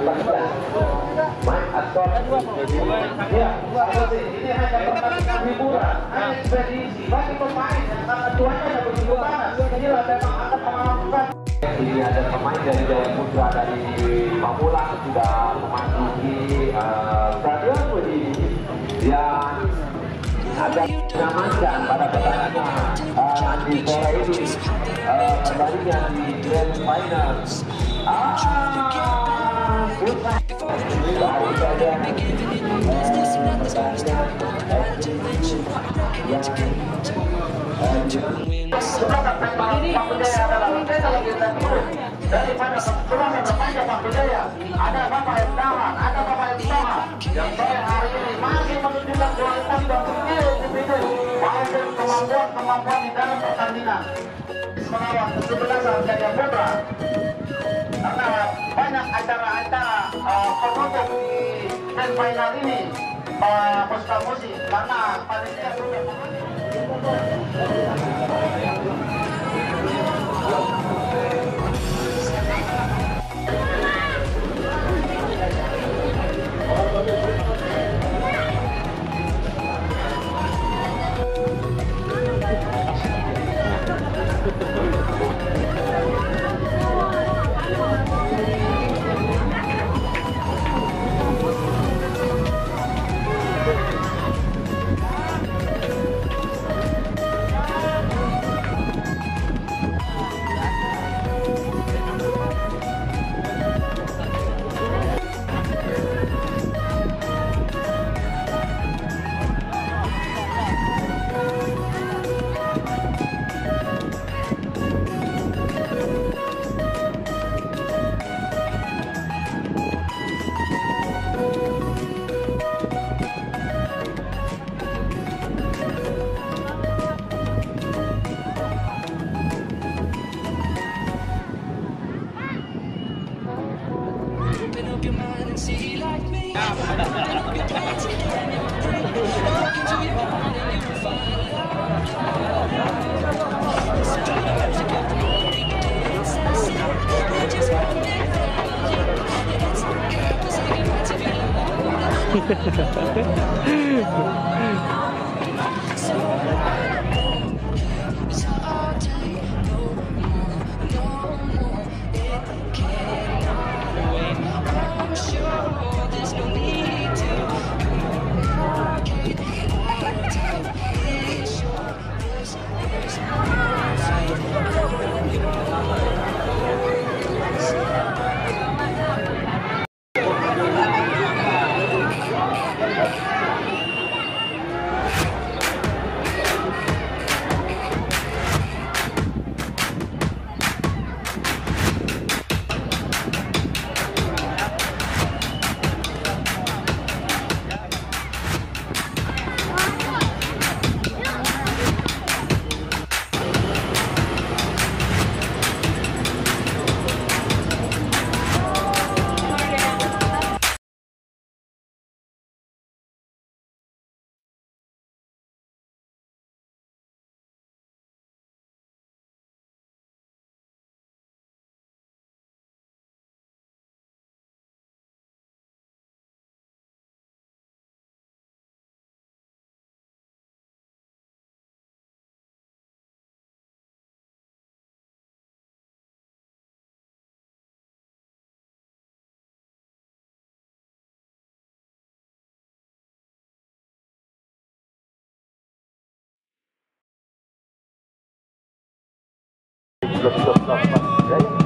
Main aktor ya, ini hanya pertandingan hiburan, hanya ekspedisi bagi pemain yang karena cuaca yang begitu panas. Inilah memang akan mengamankan. Ini ada pemain dari Jaya Putra dari Pamulang sudah memasuki stadion ini yang ada mengamankan pada pertandingan di sore ini pertandingan di Grand Final. Daripada turnamen remaja Pak Budaya, ada Bapak Endaman, ada Bapak Endaman yang sore hari ini masih menunjukkan kualitas dan skill individu maupun kemampuan di dalam pertandingan melawan kesebelasan Jaya Putra. Karena banyak acara-acara penutup di grand final ini Puspa Musik, karena panitia sudah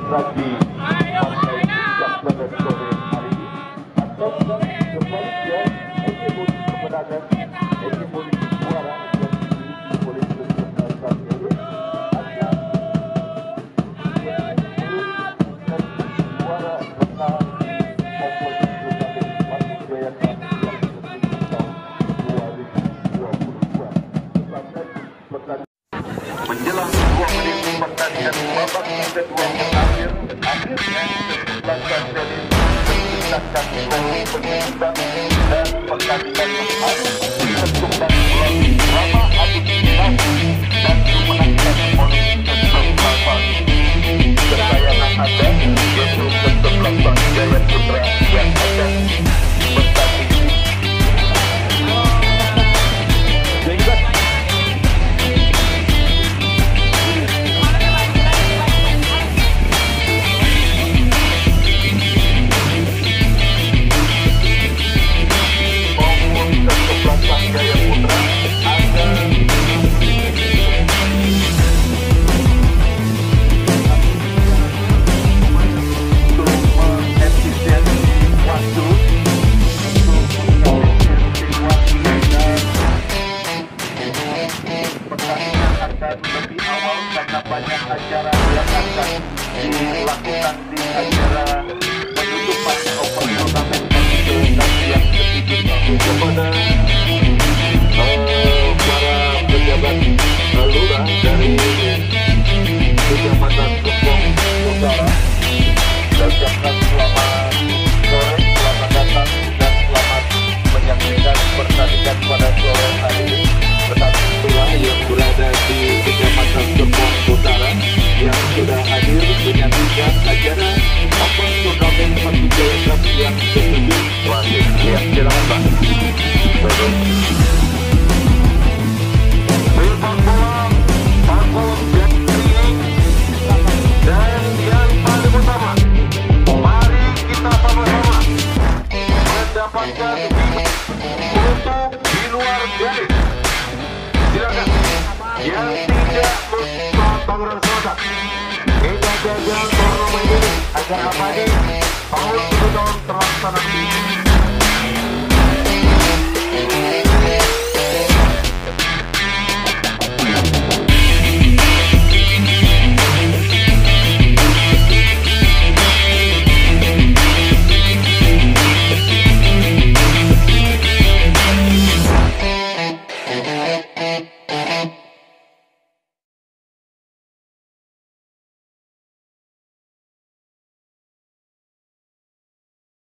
lagi partai sore hari ini atau sebaliknya hegemoni kemenangan, hegemoni suara yang dimiliki oleh peserta saat ini hanya menurunkan suara serta oposisi masuk gaya kami yang tertutup tahun 2022 sebagai pertandingan menjelang 2 menit pertandingan babak kedua akhirnya dilakukan dari menciptakan gol penyusutan dan pertandingan harus ditentukan melalui drama adu dinasti dan memenangkan poin kesempatan kesayangan Anda yaitu kesempatan Jaya Putra. Silakan untuk di luar garis. Silakan yang tidak lupa Tangerang Selatan. Kita jaga turnamen ini agar abadi tahun ke tahun terlaksana.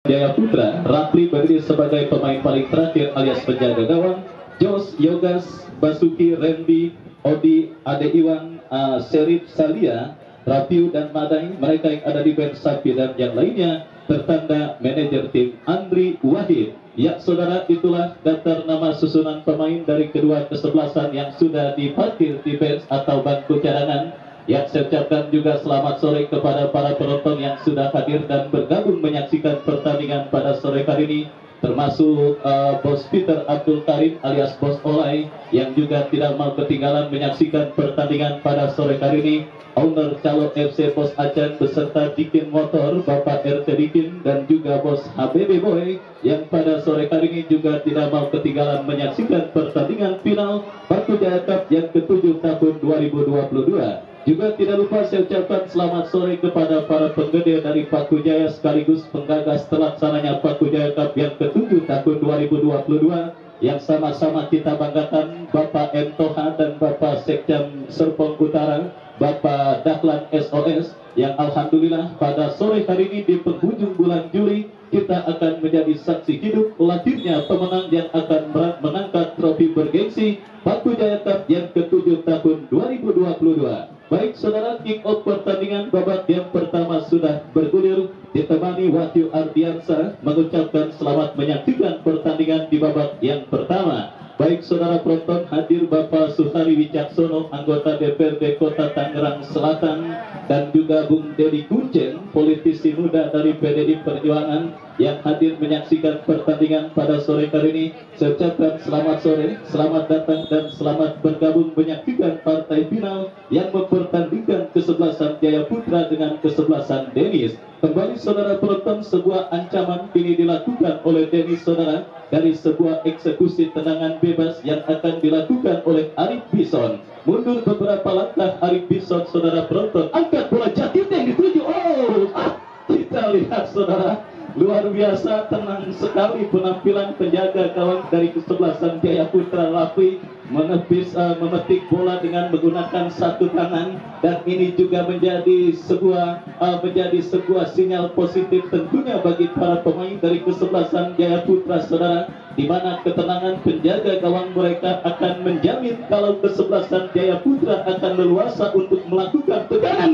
Jaya Putra, Rapli berdiri sebagai pemain paling terakhir alias penjaga gawang. Jos, Yogas, Basuki, Randy, Odi, Ade Iwan, Serif, Salia, Rapiu dan Madai, mereka yang ada di bench sapi dan yang lainnya tertanda manajer tim Andri Wahid. Ya saudara, itulah daftar nama susunan pemain dari kedua kesebelasan yang sudah diparkir di bench atau bangku cadangan. Yang saya ucapkan juga selamat sore kepada para penonton yang sudah hadir dan bergabung menyaksikan pertandingan pada sore hari ini, termasuk Bos Peter Abdul Karim alias Bos Olay yang juga tidak mau ketinggalan menyaksikan pertandingan pada sore hari ini. Owner Calo FC Bos Acan beserta Dikin Motor Bapak RT Dikin dan juga Bos HBB Boy yang pada sore hari ini juga tidak mau ketinggalan menyaksikan pertandingan final Paku Jaya Cup yang ke-7 tahun 2022. Juga tidak lupa saya ucapkan selamat sore kepada para penggede dari Paku Jaya sekaligus penggagas terlaksananya Paku Jaya Cup yang ke-7 tahun 2022 yang sama-sama kita banggakan Bapak M. Toha dan Bapak Sekjam Serpong Utara, Bapak Dahlan SOS yang alhamdulillah pada sore hari ini di penghujung bulan Juli kita akan menjadi saksi hidup lahirnya pemenang yang akan mengangkat trofi bergengsi Paku Jaya Cup yang ke-7 tahun 2022. Baik saudara, kick off pertandingan babak yang pertama sudah bergulir, ditemani Wahyu Ardiansa mengucapkan selamat menyaksikan pertandingan di babak yang pertama. Baik saudara penonton, hadir Bapak Suhari Wicaksono, anggota DPRD Kota Tangerang Selatan, dan juga Bung Dedi Kuncen, politisi muda dari PDI Perjuangan yang hadir menyaksikan pertandingan pada sore hari ini. Saya ucapkan selamat sore, selamat datang dan selamat bergabung menyaksikan partai final yang mempertandingkan kesebelasan Jaya Putra dengan kesebelasan Denis. Kembali saudara penonton, sebuah ancaman kini dilakukan oleh Denis saudara dari sebuah eksekusi tendangan bebas yang akan dilakukan oleh Arif Bison. Mundur beberapa langkah Arif Bison saudara penonton, angkat bola Jatim yang dituju. Kita lihat saudara, luar biasa tenang sekali penampilan penjaga gawang dari kesebelasan Jaya Putra Rapli memetik bola dengan menggunakan satu tangan, dan ini juga menjadi sebuah sinyal positif tentunya bagi para pemain dari kesebelasan Jaya Putra saudara, di mana ketenangan penjaga gawang mereka akan menjamin kalau kesebelasan Jaya Putra akan leluasa untuk melakukan tekanan.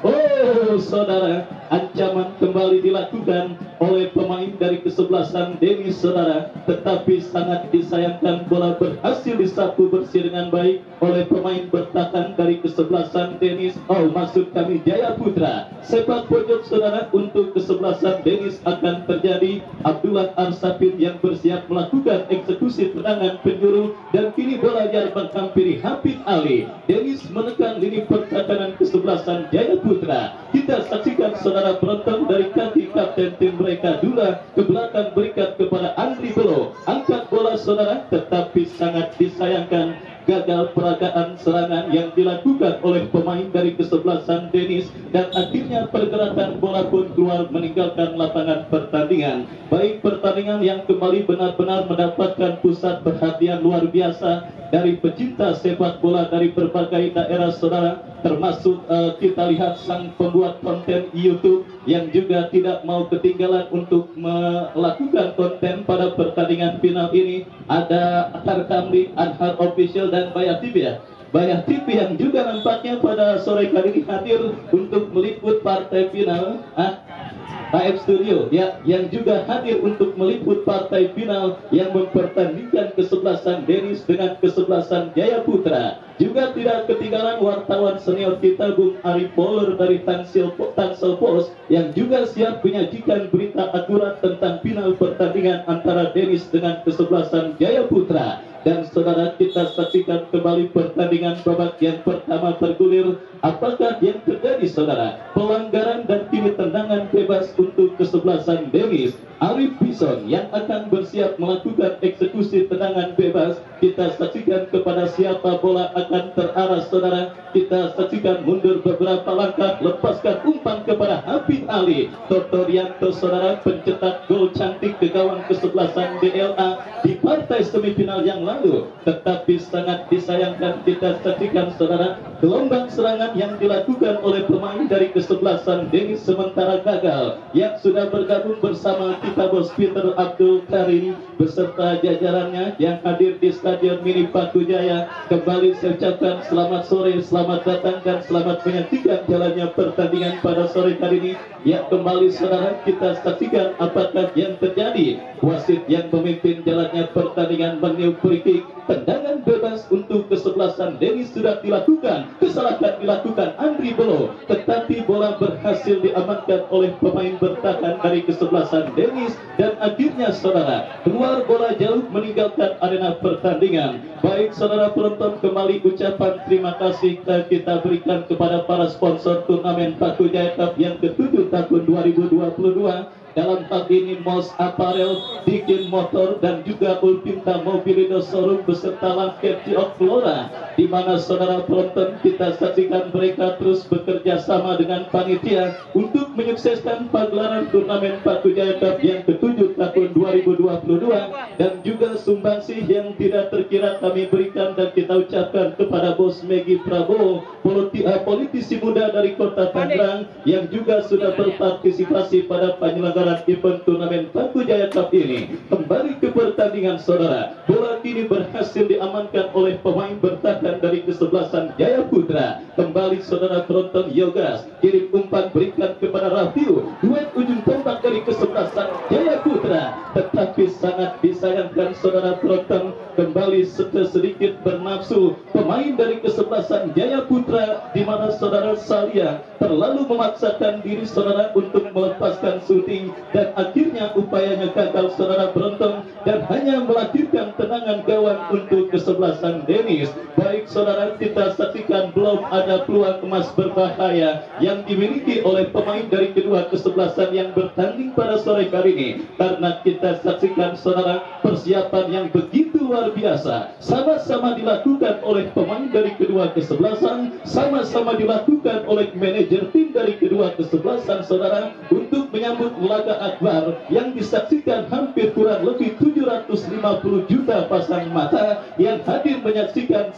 Dan saudara, ancaman kembali dilakukan oleh pemain dari kesebelasan Denis saudara, tetapi sangat disayangkan bola berhasil disapu bersih dengan baik oleh pemain bertahan dari kesebelasan Denis. Maksud kami Jaya Putra. Sepak pojok saudara untuk kesebelasan Denis akan terjadi Abdullah Arsapin yang bersiap melakukan eksekusi tendangan penjuru, dan kini bola yang menghampiri Hafid Ali. Denis menekan lini pertahanan kesebelasan Jaya Putra. Kita saksikan saudara penonton dari kaki kapten tim mereka Dula ke belakang berikan kepada Andri Belo. Angkat bola saudara, tetapi sangat disayangkan gagal peragaan serangan yang dilakukan oleh pemain dari kesebelasan Denis, dan akhirnya pergerakan bola pun keluar meninggalkan lapangan pertandingan. Baik, pertandingan yang kembali benar-benar mendapatkan pusat perhatian luar biasa dari pecinta sepak bola dari berbagai daerah saudara, termasuk kita lihat sang pembuat konten YouTube yang juga tidak mau ketinggalan untuk melakukan konten pada pertandingan final ini. Ada Atar Kamli, Anhar Official dan Bayar TV ya. Bayar TV yang juga nampaknya pada sore kali ini hadir untuk meliput partai final. AF Studio ya, yang juga hadir untuk meliput partai final yang mempertandingkan kesebelasan Denis dengan kesebelasan Jaya Putra. Juga tidak ketinggalan wartawan senior kita Bung Ari Poler dari Tangsel Post yang juga siap menyajikan berita akurat tentang final pertandingan antara Denis dengan kesebelasan Jaya Putra. Dan saudara, kita saksikan kembali pertandingan babak yang pertama bergulir. Apakah yang terjadi saudara? Pelanggaran dan kini tendangan bebas untuk kesebelasan Denis. Arif Bison yang akan bersiap melakukan eksekusi tendangan bebas. Kita saksikan kepada siapa bola akan terarah saudara. Kita saksikan mundur beberapa langkah, lepaskan umpan kepada Habib Ali. Toto Rianto saudara, pencetak gol cantik ke gawang kesebelasan DLA di partai semifinal yang lalu. Tetapi sangat disayangkan kita saksikan saudara, gelombang serangan yang dilakukan oleh pemain dari kesebelasan Denis sementara gagal. Yang sudah bergabung bersama kita Bos Peter Abdul Karim beserta jajarannya yang hadir di Stadion Mini Paku Jaya. Kembali saya ucapkan selamat sore, selamat datang dan selamat menyaksikan jalannya pertandingan pada sore hari ini. Ya, kembali saudara, kita saksikan apakah yang terjadi. Wasit yang memimpin jalannya pertandingan meniup free kick. Tendangan bebas untuk kesebelasan Denis sudah dilakukan. Kesalahan dilakukan Andri Belo, tetapi bola berhasil diamankan oleh pemain bertahan dari kesebelasan Denis. Dan akhirnya saudara, keluar bola jauh meninggalkan arena pertandingan. Baik saudara penonton, kembali ucapan terima kasih kita berikan kepada para sponsor turnamen Paku Jaya Cup yang ke-7 tahun 2022. Dalam hal ini Mos Apparel, Dikin Motor, dan juga Ulpinta Mobilindo Showroom beserta Langket Geok Flora, di mana saudara penonton kita saksikan mereka terus bekerja sama dengan panitia untuk menyukseskan pagelaran turnamen Paku Jaya Cup yang ke-7 tahun 2022. Dan juga sumbangsih yang tidak terkira kami berikan dan kita ucapkan kepada Bos Megi Prabowo, politisi muda dari Kota Tangerang yang juga sudah berpartisipasi pada penyelenggaraan event turnamen Paku Jaya Cup ini. Kembali ke pertandingan saudara, bola kini berhasil diamankan oleh pemain bertahan dari kesebelasan Jaya Putra. Kembali saudara penonton, Yogas kirim umpan berikan kepada Rafiu, duet ujung tombak dari kesebelasan Jaya Putra. Tetapi sangat disayangkan saudara penonton, kembali sedikit bernafsu pemain dari kesebelasan Jaya Putra, di mana saudara Salia terlalu memaksakan diri saudara untuk melepaskan syuting dan akhirnya upayanya gagal saudara penonton dan hanya melahirkan tendangan gawang untuk kesebelasan Denis. Baik saudara, kita saksikan belum ada peluang emas berbahaya yang dimiliki oleh pemain dari kedua kesebelasan yang bertanding pada sore hari ini, karena kita saksikan saudara persiapan yang begitu luar biasa sama-sama dilakukan oleh pemain dari kedua kesebelasan, sama-sama dilakukan oleh manajer tim dari kedua kesebelasan saudara untuk menyambut laga akbar yang disaksikan hampir kurang lebih 750 juta pasang mata yang hadir menyaksikan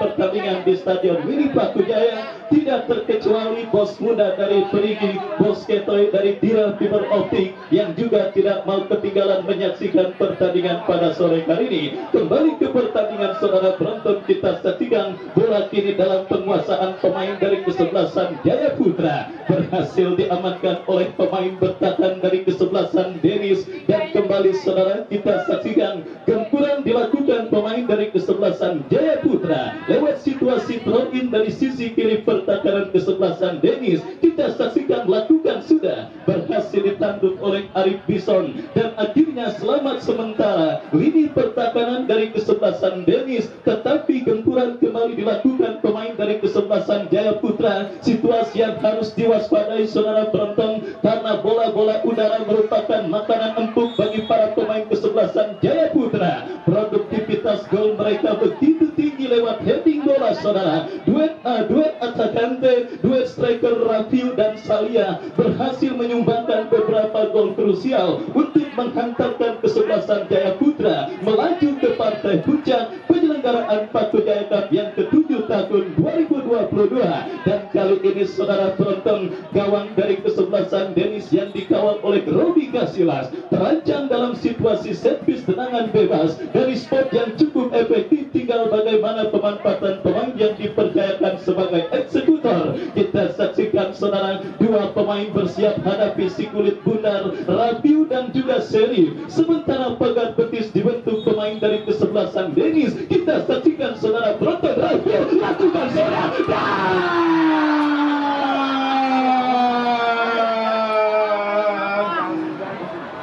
pertandingan di Stadion Mini Paku Jaya. Tidak terkecuali bos muda dari Perigi, Bos Ketoy dari Dira Fiber Optik yang juga tidak mau ketinggalan menyaksikan pertandingan pada sore hari ini. Kembali ke pertandingan saudara penonton, kita saksikan bola kini dalam penguasaan pemain dari kesebelasan Jaya Putra, berhasil diamankan oleh pemain bertahan dari kesebelasan Denis. Dan kembali saudara, kita saksikan gempuran dilakukan pemain dari kesebelasan Jaya Putra lewat situasi throw-in dari sisi kiri pertahanan kesebelasan Denis. Kita saksikan lakukan sudah berhasil ditanduk oleh Arif Bison dan akhirnya selamat sementara lini pertahanan dari kesebelasan Denis. Tetapi gempuran kembali dilakukan pemain dari kesebelasan Jaya Putra. Situasi yang harus diwaspadai saudara penonton, karena bola-bola udara merupakan makanan empuk bagi para pemain kesebelasan Jaya Putra. Produktivitas gol mereka begitu tinggi lewat heading bola saudara. Duet atakante, duet striker Rafiu dan Salia berhasil menyumbangkan beberapa gol krusial untuk menghantarkan kesebelasan Jaya Putra melaju ke partai puncak penyelenggaraan Paku Jaya Cup yang ke-7 tahun 2022. Dan kali ini saudara penonton, gawang dari kesebelasan Denis yang dikawal oleh Robi Gasilas terancam dalam situasi setpiece tendangan bebas dari spot yang cukup efektif. Tinggal bagaimana pemanfaatan pemain yang dipercayakan sebagai eksekutor. kita saksikan saudara, dua pemain bersiap hadapi si kulit bundar Rabiu dan juga Seri. Sementara pagar betis dibentuk pemain dari kesebelasan Dennis. Kita saksikan saudara, penonton Rabiu lakukan saudara.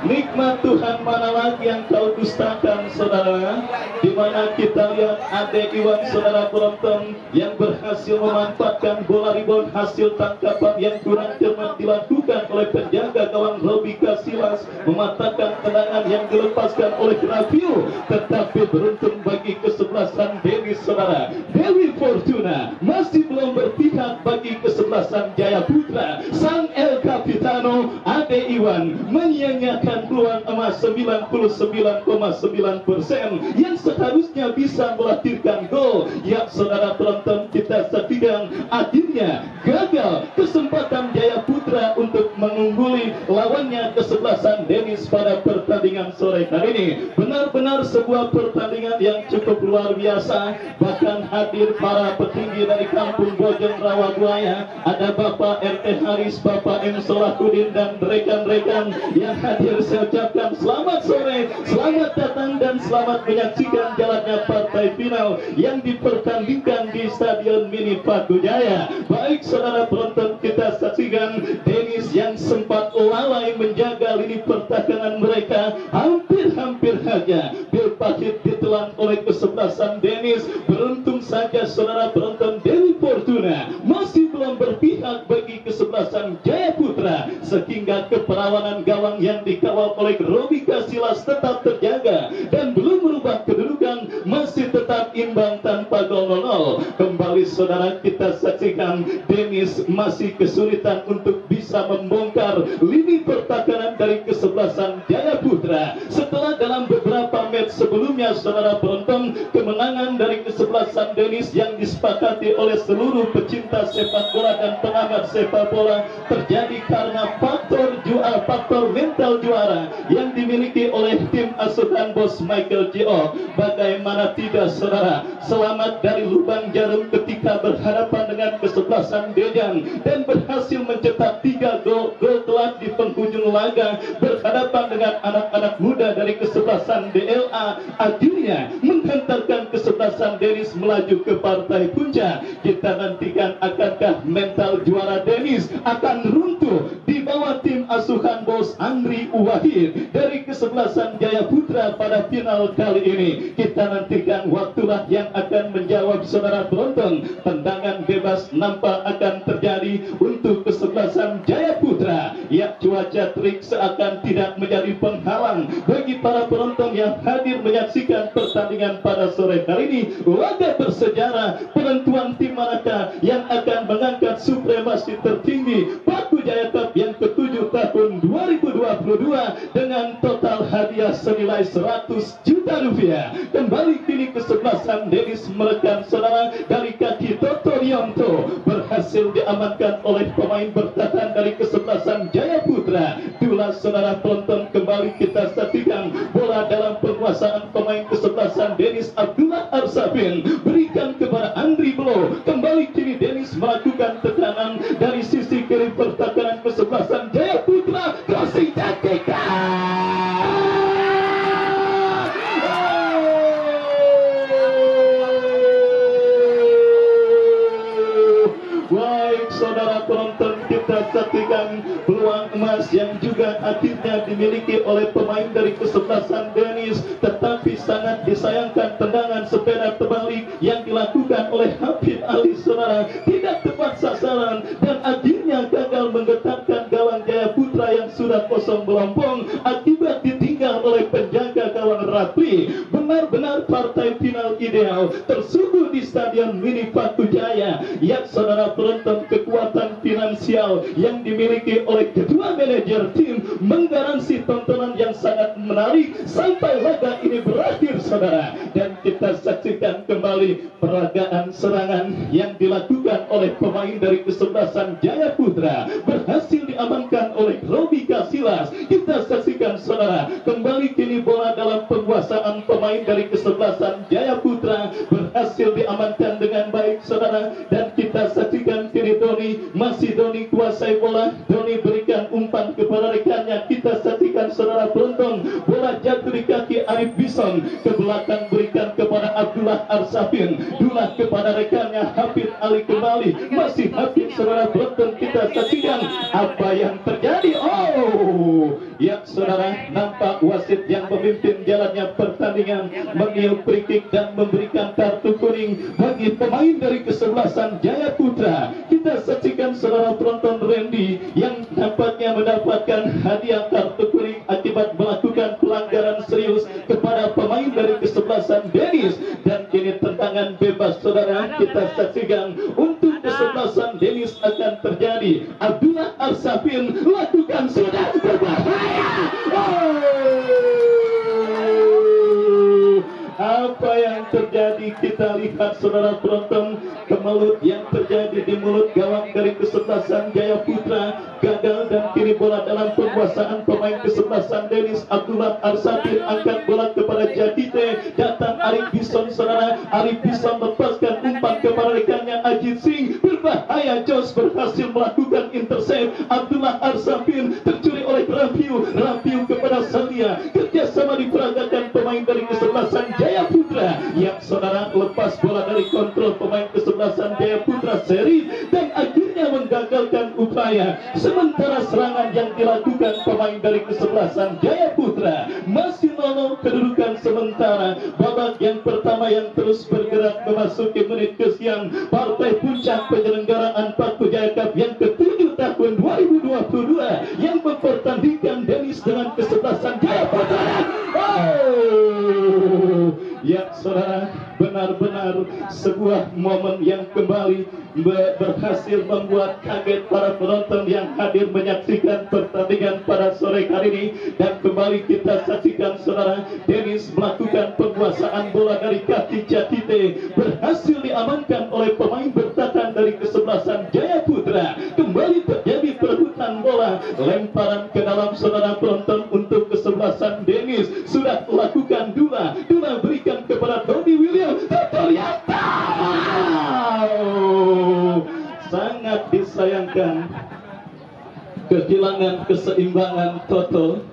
Nikmat Tuhan mana lagi yang kau dustakan saudara, di mana kita lihat Ade Iwan saudara penonton yang berhasil memanfaatkan bola rebound hasil tangkapan yang kurang cermat dilakukan oleh penjaga gawang Robi Kasilas, mematahkan tendangan yang dilepaskan oleh Rabiu, tetapi beruntung bagi kesebelasan Dewi saudara. Dewi Fortuna masih belum berpihak bagi kesebelasan Jaya Putra. Sang El Capitano Ade Iwan menyia-nyiakan peluang emas 99,9% yang seharusnya bisa melahirkan gol. Ya saudara penonton, kita saksikan akhirnya gagal kesempatan Jaya Putra untuk mengungguli lawannya kesebelasan Dennis pada pertandingan sore kali ini. Benar-benar sebuah pertandingan yang cukup luar biasa. Bahkan hadir para petinggi dari kampung Bojong Rawabuaya, ada Bapak RT Haris, Bapak M Solahuddin dan rekan-rekan yang hadir. Saya ucapkan selamat sore, selamat datang dan selamat menyaksikan jalannya partai final yang dipertandingkan di Stadion Mini Patujaya. Baik saudara penonton, kita saksikan Dennis yang sempat lalai menjaga lini pertahanan mereka, hampir saja Bil Pahit ditelan oleh kesebelasan Dennis. Beruntung saja saudara penonton, Dewi Fortuna masih belum berpihak bagi kesebelasan Jaya Putra, sehingga keperawanan gawang yang dikawal oleh Robi Kasilas tetap terjaga dan belum merubah kedudukan, masih tetap imbang tanpa gol 0-0. Kembali saudara, kita saksikan Dennis masih kesulitan untuk bisa membongkar lini pertahanan dari kesebelasan Jaya Putra. Setelah dalam beberapa match sebelumnya saudara penonton, kemenangan dari kesebelasan Dennis yang disepakati oleh seluruh pecinta sepak bola dan pengamat sepak bola terjadi karena faktor mental juara yang dimiliki oleh tim asuhan bos Michael J.O. Bagaimana tidak saudara, selamat dari lubang jarum ketika berhadapan dengan kesebelasan Dejang dan berhasil mencetak 3 gol telak di penghujung laga berhadapan dengan anak-anak muda dari kesebelasan DLA. Akhirnya menghantarkan kesebelasan Dennis melaju ke partai puncak. Kita nantikan akankah mental juara Dennis akan runtuh di bawah tim asuhan bos Andri Wahid dari kesebelasan Jaya Putra pada final kali ini. Kita nantikan, waktulah yang akan menjawab saudara penonton. Tendangan bebas nampak akan terjadi untuk kesebelasan Jaya Putra. Ya, cuaca terik seakan tidak menjadi penghalang bagi para penonton yang hadir menyaksikan pertandingan pada sore hari ini. Laga bersejarah, penentuan tim manakah yang akan mengangkat supremasi tertinggi Patujaya Cup yang ke-7 tahun 2022 dengan total hadiah senilai 100 juta rupiah. Kembali kini kesebelasan Dennis merekam saudara dari kaki Toto Rionto, berhasil diamankan oleh pemain bertahan dari kesebelasan Jaya Putra. Itulah saudara penonton, kembali kita saksikan bola dalam penguasaan pemain kesebelasan Dennis. Abdullah Arsafin berikan kepada Andri Belo. Kembali kini Dennis melakukan tekanan dari sisi kiri pertahanan kesebelasan Jaya Putra. Crossing taktika. Baik saudara penonton, kita saksikan peluang emas yang juga akhirnya dimiliki oleh pemain dari kesebelasan Dennis, tetapi sangat disayangkan tendangan sepeda terbalik yang dilakukan oleh Habib Ali saudara tidak tepat sasaran dan akhirnya gagal menggetarkan gawang Jaya Putra yang sudah kosong melompong akibat ditinggal oleh penjaga gawang Rapli. Benar-benar partai final ideal tersuguh di Stadion Mini Patujaya. Ya saudara penonton, kekuatan finansial yang dimiliki oleh kedua manajer tim menggaransi tontonan yang sangat menarik sampai laga ini berakhir saudara. Dan kita saksikan kembali peragaan serangan yang dilakukan oleh pemain dari kesebelasan Jaya Putra, berhasil diamankan oleh Robi Kasilas. Kita saksikan saudara, kembali kini bola dalam penguasaan pemain dari kesebelasan Jaya Putra berhasil diamankan dengan baik saudara. Dan kita saksikan kini Doni menguasai bola. Doni berikan umpan kepada rekannya. Kita saksikan saudara penonton, bola jatuh di kaki Arif Bison, ke belakang berikan kepada Abdullah Arsafin, Dullah kepada rekannya Hafid Ali kembali, masih Hafid. Saudara penonton, kita saksikan apa yang terjadi. Oh ya saudara, nampak wasit yang memimpin jalannya pertandingan meniup free kick dan memberikan kartu kuning bagi pemain dari kesebelasan Jaya Putra. Kita saksikan saudara penonton, Randy yang nampaknya mendapatkan hadiah kartu kuning akibat melakukan pelanggaran serius kepada pemain dari kesebelasan Dennis, dan kini tendangan bebas saudara kita saksikan untuk kesebelasan Dennis akan terjadi. Abdullah Arsafin lakukan sudah berbahaya. Apa yang terjadi kita lihat saudara penonton, kemelut yang terjadi di mulut gawang dari kesebelasan Jaya Putra gagal, dan kini bola dalam penguasaan pemain kesebelasan Dennis. Abdullah Arsafin angkat bola kepada Jadite, datang Arif Bison saudara. Arif Bison lepaskan umpan kepada rekannya Ajit Singh, berbahaya. Jos berhasil melakukan intercept. Abdullah Arsafin tercuri oleh Rafiu kepada Salia, kerjasama diperagakan pemain dari kesebelasan Jaya Putra yang saudara lepas bola dari kontrol pemain kesebelasan Jaya Putra seri, dan akhirnya menggagalkan upaya. Sementara serangan yang dilakukan pemain dari kesebelasan Jaya Putra masih 0 kedudukan sementara. Babak yang pertama yang terus bergerak memasuki menit ke-9 partai puncak penyelenggaraan Paku Jaya Cup yang ke-7 tahun 2022 yang mempertandingkan Dennis dengan kesebelasan Jaya Putra. Ya saudara, benar-benar sebuah momen yang kembali berhasil membuat kaget para penonton yang hadir menyaksikan pertandingan pada sore hari ini. Dan kembali kita saksikan saudara, Dennis melakukan penguasaan bola dari kaki Jatite, berhasil diamankan oleh pemain bertahan dari kesebelasan Jaya Putra. Kembali terjadi perebutan bola, lemparan ke dalam saudara penonton untuk kesebelasan Dennis. Sudah lakukan Dula berikan kepada Dodi William, ternyata sangat disayangkan kehilangan keseimbangan total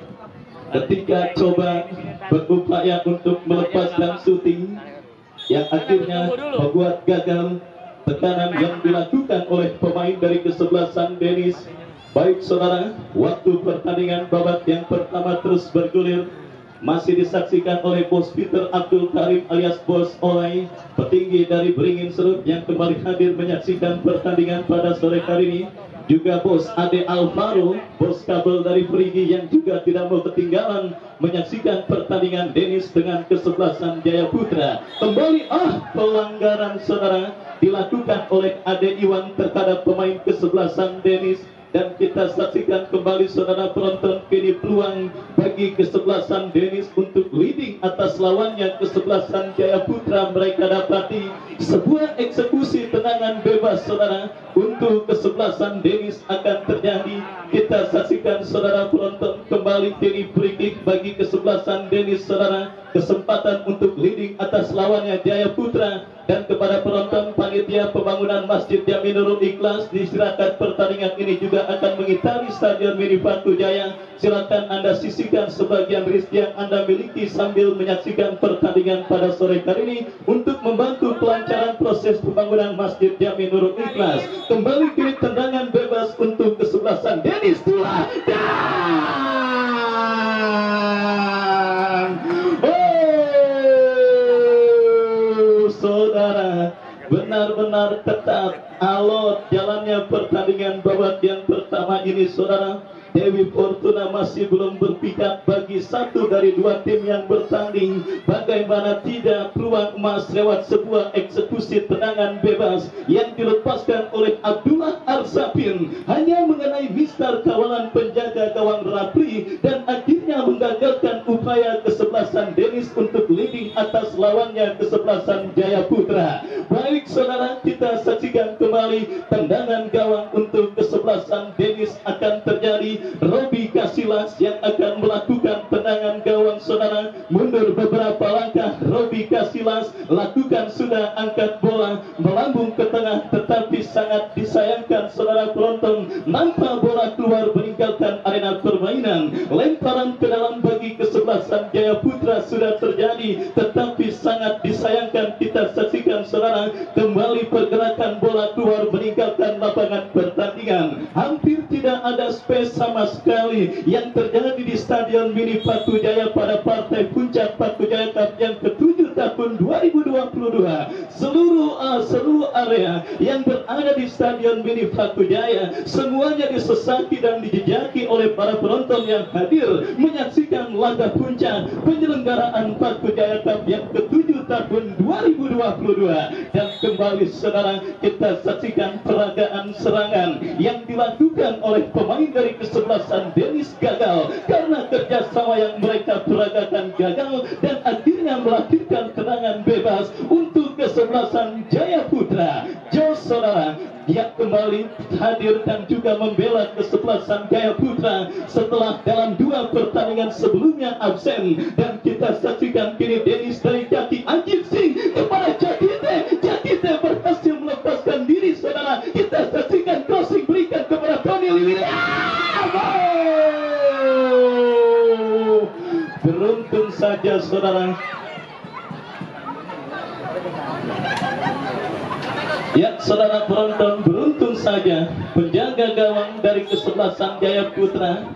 ketika coba berupaya untuk melepaskan syuting yang akhirnya membuat gagal tekanan yang dilakukan oleh pemain dari kesebelasan Dennis. Baik saudara, waktu pertandingan babak yang pertama terus bergulir, masih disaksikan oleh Bos Peter Abdul Karim alias Bos Olay, petinggi dari Beringin Serut yang kembali hadir menyaksikan pertandingan pada sore hari ini. Juga Bos Ade Alvaro, Bos kabel dari Perigi yang juga tidak mau ketinggalan menyaksikan pertandingan Dennis dengan kesebelasan Jaya Putra. Kembali pelanggaran saudara dilakukan oleh Ade Iwan terhadap pemain kesebelasan Dennis. Dan kita saksikan kembali saudara penonton, kini peluang bagi kesebelasan Dennis untuk leading atas lawannya kesebelasan Jaya Putra. Mereka dapati sebuah eksekusi tendangan bebas saudara untuk kesebelasan Dennis akan terjadi. Kita saksikan saudara penonton, kembali kini free kick bagi kesebelasan Dennis saudara, kesempatan untuk leading atas lawannya Jaya Putra. Dan kepada penonton, panitia pembangunan Masjid Jami Nurul Ikhlas diserahkan pertandingan ini juga akan mengitari Stadion Mini Paku Jaya. Silakan Anda sisihkan sebagian rezeki yang Anda miliki sambil menyaksikan pertandingan pada sore hari ini untuk membantu kelancaran proses pembangunan Masjid Jami Nurul Ikhlas. Kembali kini tendangan bebas untuk kesebelasan Dennis Dula, saudara, benar-benar ketat alot jalannya pertandingan babak yang pertama ini saudara. Dewi Fortuna masih belum berpihak bagi satu dari dua tim yang bertanding. Bagaimana tidak, peluang emas lewat sebuah eksekusi tendangan bebas yang dilepaskan oleh Abdullah Arsafin hanya mengenai mistar kawalan penjaga gawang Rapli, dan akhirnya menggagalkan upaya kesebelasan Dennis untuk leading atas lawannya kesebelasan Jaya Putra. Baik saudara, kita saksikan kembali tendangan gawang untuk kesebelasan Dennis akan terjadi. Robi Kasilas yang akan melakukan tendangan gawang saudara, mundur beberapa langkah. Robi Kasilas lakukan sudah angkat bola melambung ke tengah, tetapi sangat disayangkan saudara penonton, nampak bola keluar meninggalkan arena permainan. Lemparan ke dalam bagi kesebelasan Jaya Putra sudah terjadi, tetapi sangat disayangkan kita saksikan saudara, kembali pergerakan bola keluar meninggalkan lapangan pertandingan. Hampir tidak ada space sama sekali yang terjadi di Stadion Mini Patu Jaya pada partai puncak Patu Jaya Cup yang ke-7 tahun 2022. Seluruh area yang berada di Stadion Mini Patu Jaya semuanya disesaki dan dijejaki oleh para penonton yang hadir menyaksikan laga puncak penyelenggaraan Patu Jaya Cup yang ke-7 tahun 2022. Dan kembali saudara, kita saksikan peragaan serangan yang dilakukan oleh pemain dari kesebelasan Dennis gagal karena kerjasama yang mereka peragakan gagal dan akhirnya melahirkan tendangan bebas untuk kesebelasan Jaya Putra. Jos saudara, dia kembali hadir dan juga membela kesebelasan Jaya Putra setelah dalam 2 pertandingan sebelumnya absen. Dan kita saksikan kini Dennis dari kaki Ajit Singh kepada Jakite. Jakite berhasil melepaskan diri saudara. Kita saksikan crossing berikan kepada Tony Liwira. Beruntung saja saudara. Ya saudara penonton, beruntung saja penjaga gawang dari kesebelasan Jaya Putra,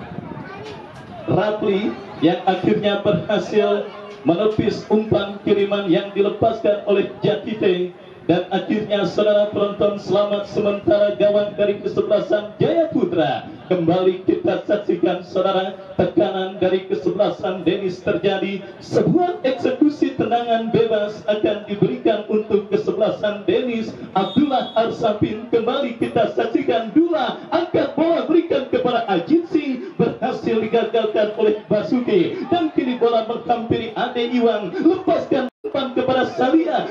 Rapli, yang akhirnya berhasil menepis umpan kiriman yang dilepaskan oleh Jakite. Dan akhirnya saudara penonton, selamat sementara gawang dari kesebelasan Jaya Putra. Kembali kita saksikan saudara, tekanan dari kesebelasan Dennis terjadi. Sebuah eksekusi tendangan bebas akan diberikan untuk kesebelasan Dennis. Abdullah Arsapin kembali kita saksikan, Dula angkat bola berikan kepada Ajit Singh, berhasil digagalkan oleh Basuki. Dan kini bola menghampiri Ade Iwan, lepaskan umpan kepada Salia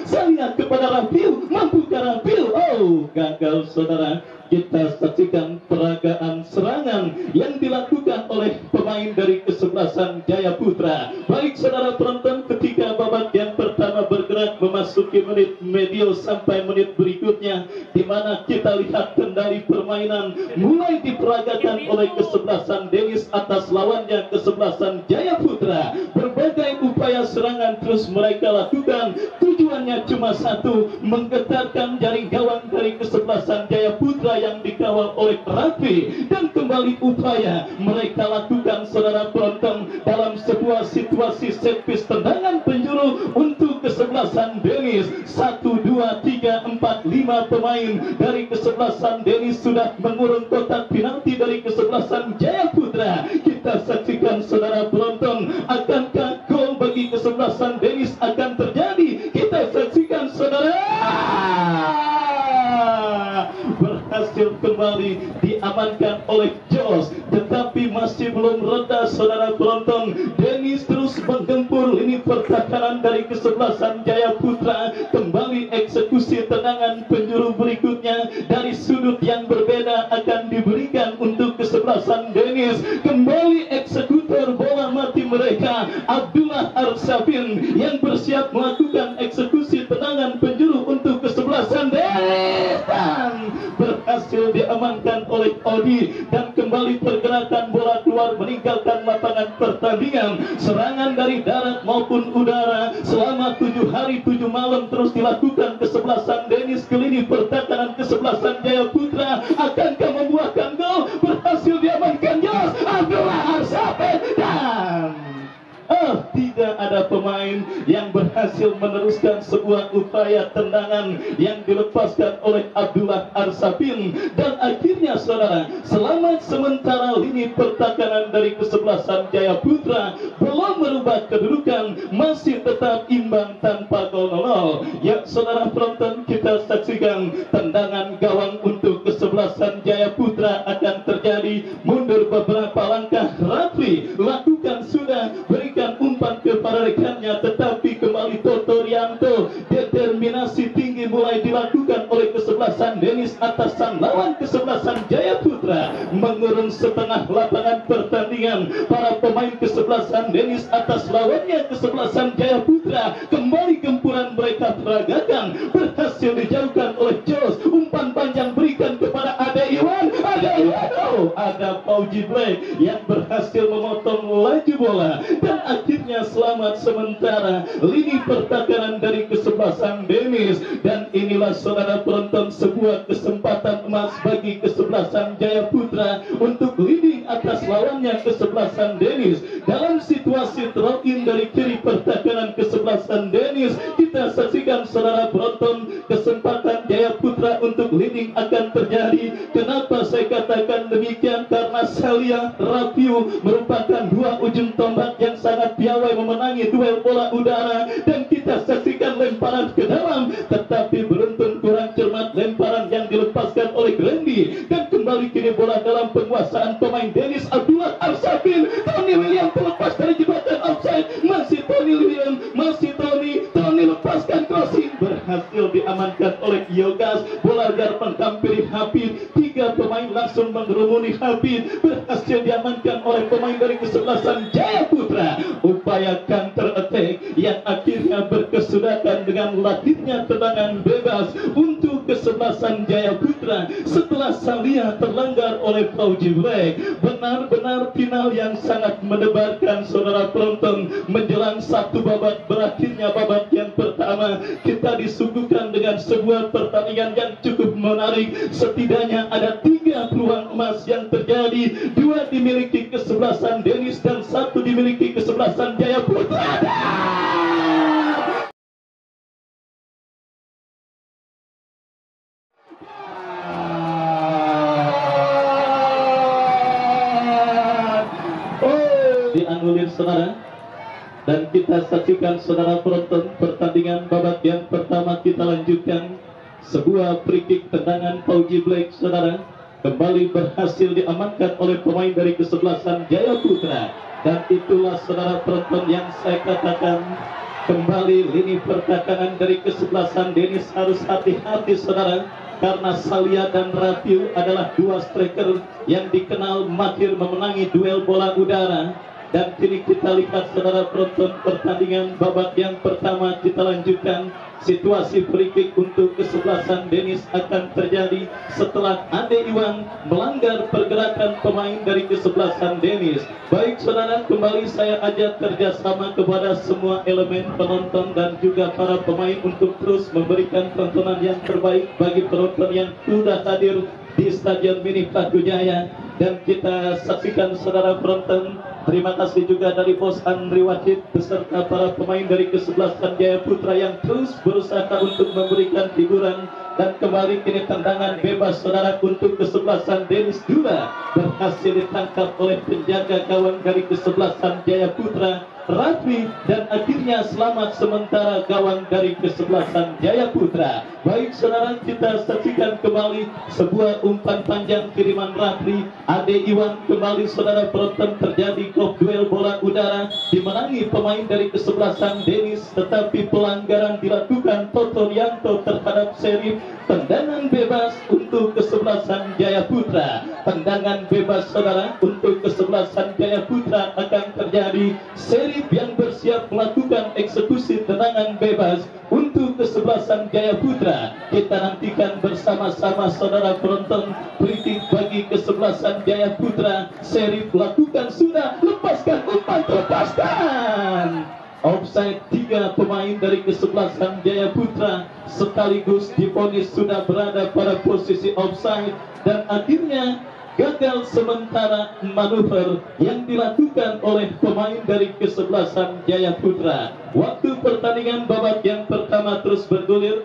kepada Rafil, mampukah Rafil? Oh, gagal saudara. Kita saksikan peragaan serangan yang dilakukan oleh pemain dari kesebelasan Jaya Putra. Baik saudara penonton, ketika babak yang pertama bergerak memasuki menit medio sampai menit berikutnya, di mana kita lihat kendali permainan mulai diperagakan oleh kesebelasan Dennis atas lawannya kesebelasan Jaya Putra. Berbagai upaya serangan terus mereka lakukan, tujuannya cuma satu, menggetarkan jaring gawang dari kesebelasan Jaya Putra yang dikawal oleh Rafi. Dan kembali upaya mereka lakukan saudara penonton dalam sebuah situasi set piece tendangan penjuru untuk kesebelasan Dennis. 1, 2, 3, 4, 5 pemain dari kesebelasan Dennis sudah mengurung kotak penalti dari kesebelasan Jaya Putra. Kita saksikan saudara penonton, akankah gol bagi kesebelasan Dennis akan terjadi? Kita saksikan saudara, berhasil kembali diamankan oleh Jos, tetapi masih belum reda saudara penonton. Dennis terus menggempur lini pertahanan dari kesebelasan Jaya Putra. Kembali eksekusi tendangan penjuru berikutnya dari sudut yang berbeda akan diberikan untuk kesebelasan Dennis. Kembali eksekutor bola mati mereka, Abdullah Arsafin, yang bersiap melakukan eksekusi tendangan penjuru untuk kesebelasan Dennis, dan berhasil diamankan oleh Odi. Dan kembali pergerakan bola keluar meninggalkan lapangan pertandingan. Serangan dari darat maupun udara selama 7 hari 7 malam terus dilakukan kesebelasan Dennis ke lini pertahanan kesebelasan Jaya Putra. Akankah membuahkan gol? Berhasil diamankan Jos, Abdullah Arsafin, dan tidak ada pemain yang berhasil meneruskan sebuah upaya tendangan yang dilepaskan oleh Abdullah Arsafin. Dan akhirnya saudara, selamat sementara lini pertahanan dari kesebelasan Jaya Putra belum merubah kedudukan, masih tetap imbang tanpa gol 0. Ya saudara penonton, kita saksikan tendangan gawang untuk kesebelasan Jaya Putra akan terjadi. Mundur beberapa langkah, Rafli lakukan sudah, berikan umpan kepada rekannya, tetapi kembali Toto Rianto. Determinasi tinggi mulai dilakukan oleh kesebelasan Dennis atas sang lawan kesebelasan Jaya Putra. Mengurung setengah lapangan pertandingan para pemain kesebelasan Dennis atas lawannya kesebelasan Jaya Putra. Kembali gempuran mereka peragakan, berhasil dijauhkan oleh Jos. Umpan panjang berikan kepada Ade Iwan. Ade Iwan Oh, ada Fauji Black yang berhasil memotong laju bola dan akhirnya selamat sementara lini pertahanan dari kesebelasan Denis. Dan inilah saudara penonton sebuah kesempatan emas bagi kesebelasan Jaya Putra untuk leading atas lawannya kesebelasan Denis. Dalam situasi throw in dari kiri pertahanan kesebelasan Denis, kita saksikan saudara penonton kesempatan Jaya Putra untuk leading akan terjadi. Kenapa saya katakan demikian? Karena Salia Rapiu merupakan dua ujung tombak yang sangat piawai memenangi duel bola udara, dan kita saksikan lemparan ke dalam, tetapi beruntun kurang cermat lemparan yang dilepaskan oleh Randy, dan kembali kini bola dalam penguasaan pemain Dennis Abdullah Arsafin. Tony William terlepas dari jebakan offside, masih Tony William, masih Tony lepaskan crossing, berhasil diamankan oleh Yogas. Bola agar menghampiri Habib, tiga pemain langsung mengerumuni Habib, berhasil diamankan oleh pemain dari kesebelasan Jaya Putra. Upaya counter attack yang akhirnya berkesudahan dengan lahirnya tendangan bebas untuk kesebelasan Jaya Putra setelah Salia terlanggar oleh Fauji Black. Benar-benar final yang sangat mendebarkan saudara penonton. Menjelang satu babak berakhirnya babak yang pertama, kita disuguhkan dengan sebuah pertandingan yang cukup menarik. Setidaknya ada 3 peluang emas yang terjadi, 2 dimiliki kesebelasan Denis dan 1 dimiliki kesebelasan Jaya Putra. Dianulir saudara, dan kita saksikan saudara penonton pertandingan babak yang pertama. Kita lanjutkan sebuah free kick tendangan Fauji Black saudara, kembali berhasil diamankan oleh pemain dari kesebelasan Jaya Putra. Dan itulah saudara penonton yang saya katakan, kembali lini pertahanan dari kesebelasan Denis harus hati-hati saudara, karena Salia dan Rafiu adalah dua striker yang dikenal mahir memenangi duel bola udara. Dan kini kita lihat saudara penonton pertandingan babak yang pertama. Kita lanjutkan situasi free kick untuk kesebelasan Denis akan terjadi setelah Ade Iwan melanggar pergerakan pemain dari kesebelasan Denis. Baik saudara, kembali saya ajak kerjasama kepada semua elemen penonton dan juga para pemain untuk terus memberikan tontonan yang terbaik bagi penonton yang sudah hadir di Stadion Mini Brawijaya. Dan kita saksikan saudara penonton, terima kasih juga dari Bos Andri Wajid beserta para pemain dari kesebelasan Jaya Putra yang terus berusaha untuk memberikan hiburan. Dan kembali kini tendangan bebas saudara untuk kesebelasan Denis Dula berhasil ditangkap oleh penjaga gawang dari kesebelasan Jaya Putra, Rafi, dan akhirnya selamat sementara gawang dari kesebelasan Jaya Putra. Baik saudara, kita saksikan kembali sebuah umpan panjang kiriman Rafi. Ade Iwan kembali saudara penonton, terjadi duel bola udara dimenangi pemain dari kesebelasan Denis, tetapi pelanggaran dilakukan Toto Rianto terhadap Serif. Tendangan bebas untuk kesebelasan Jaya Putra. Tendangan bebas saudara untuk kesebelasan Jaya Putra akan terjadi. Serif yang bersiap melakukan eksekusi tendangan bebas untuk kesebelasan Jaya Putra. Kita nantikan bersama-sama saudara penonton. Free bagi kesebelasan Jaya Putra. Serif lakukan sudah, lepaskan umpan, lepaskan. Offside, 3 pemain dari kesebelasan Jaya Putra sekaligus divonis sudah berada pada posisi offside, dan akhirnya gagal sementara manuver yang dilakukan oleh pemain dari kesebelasan Jaya Putra. Waktu pertandingan babak yang pertama terus bergulir.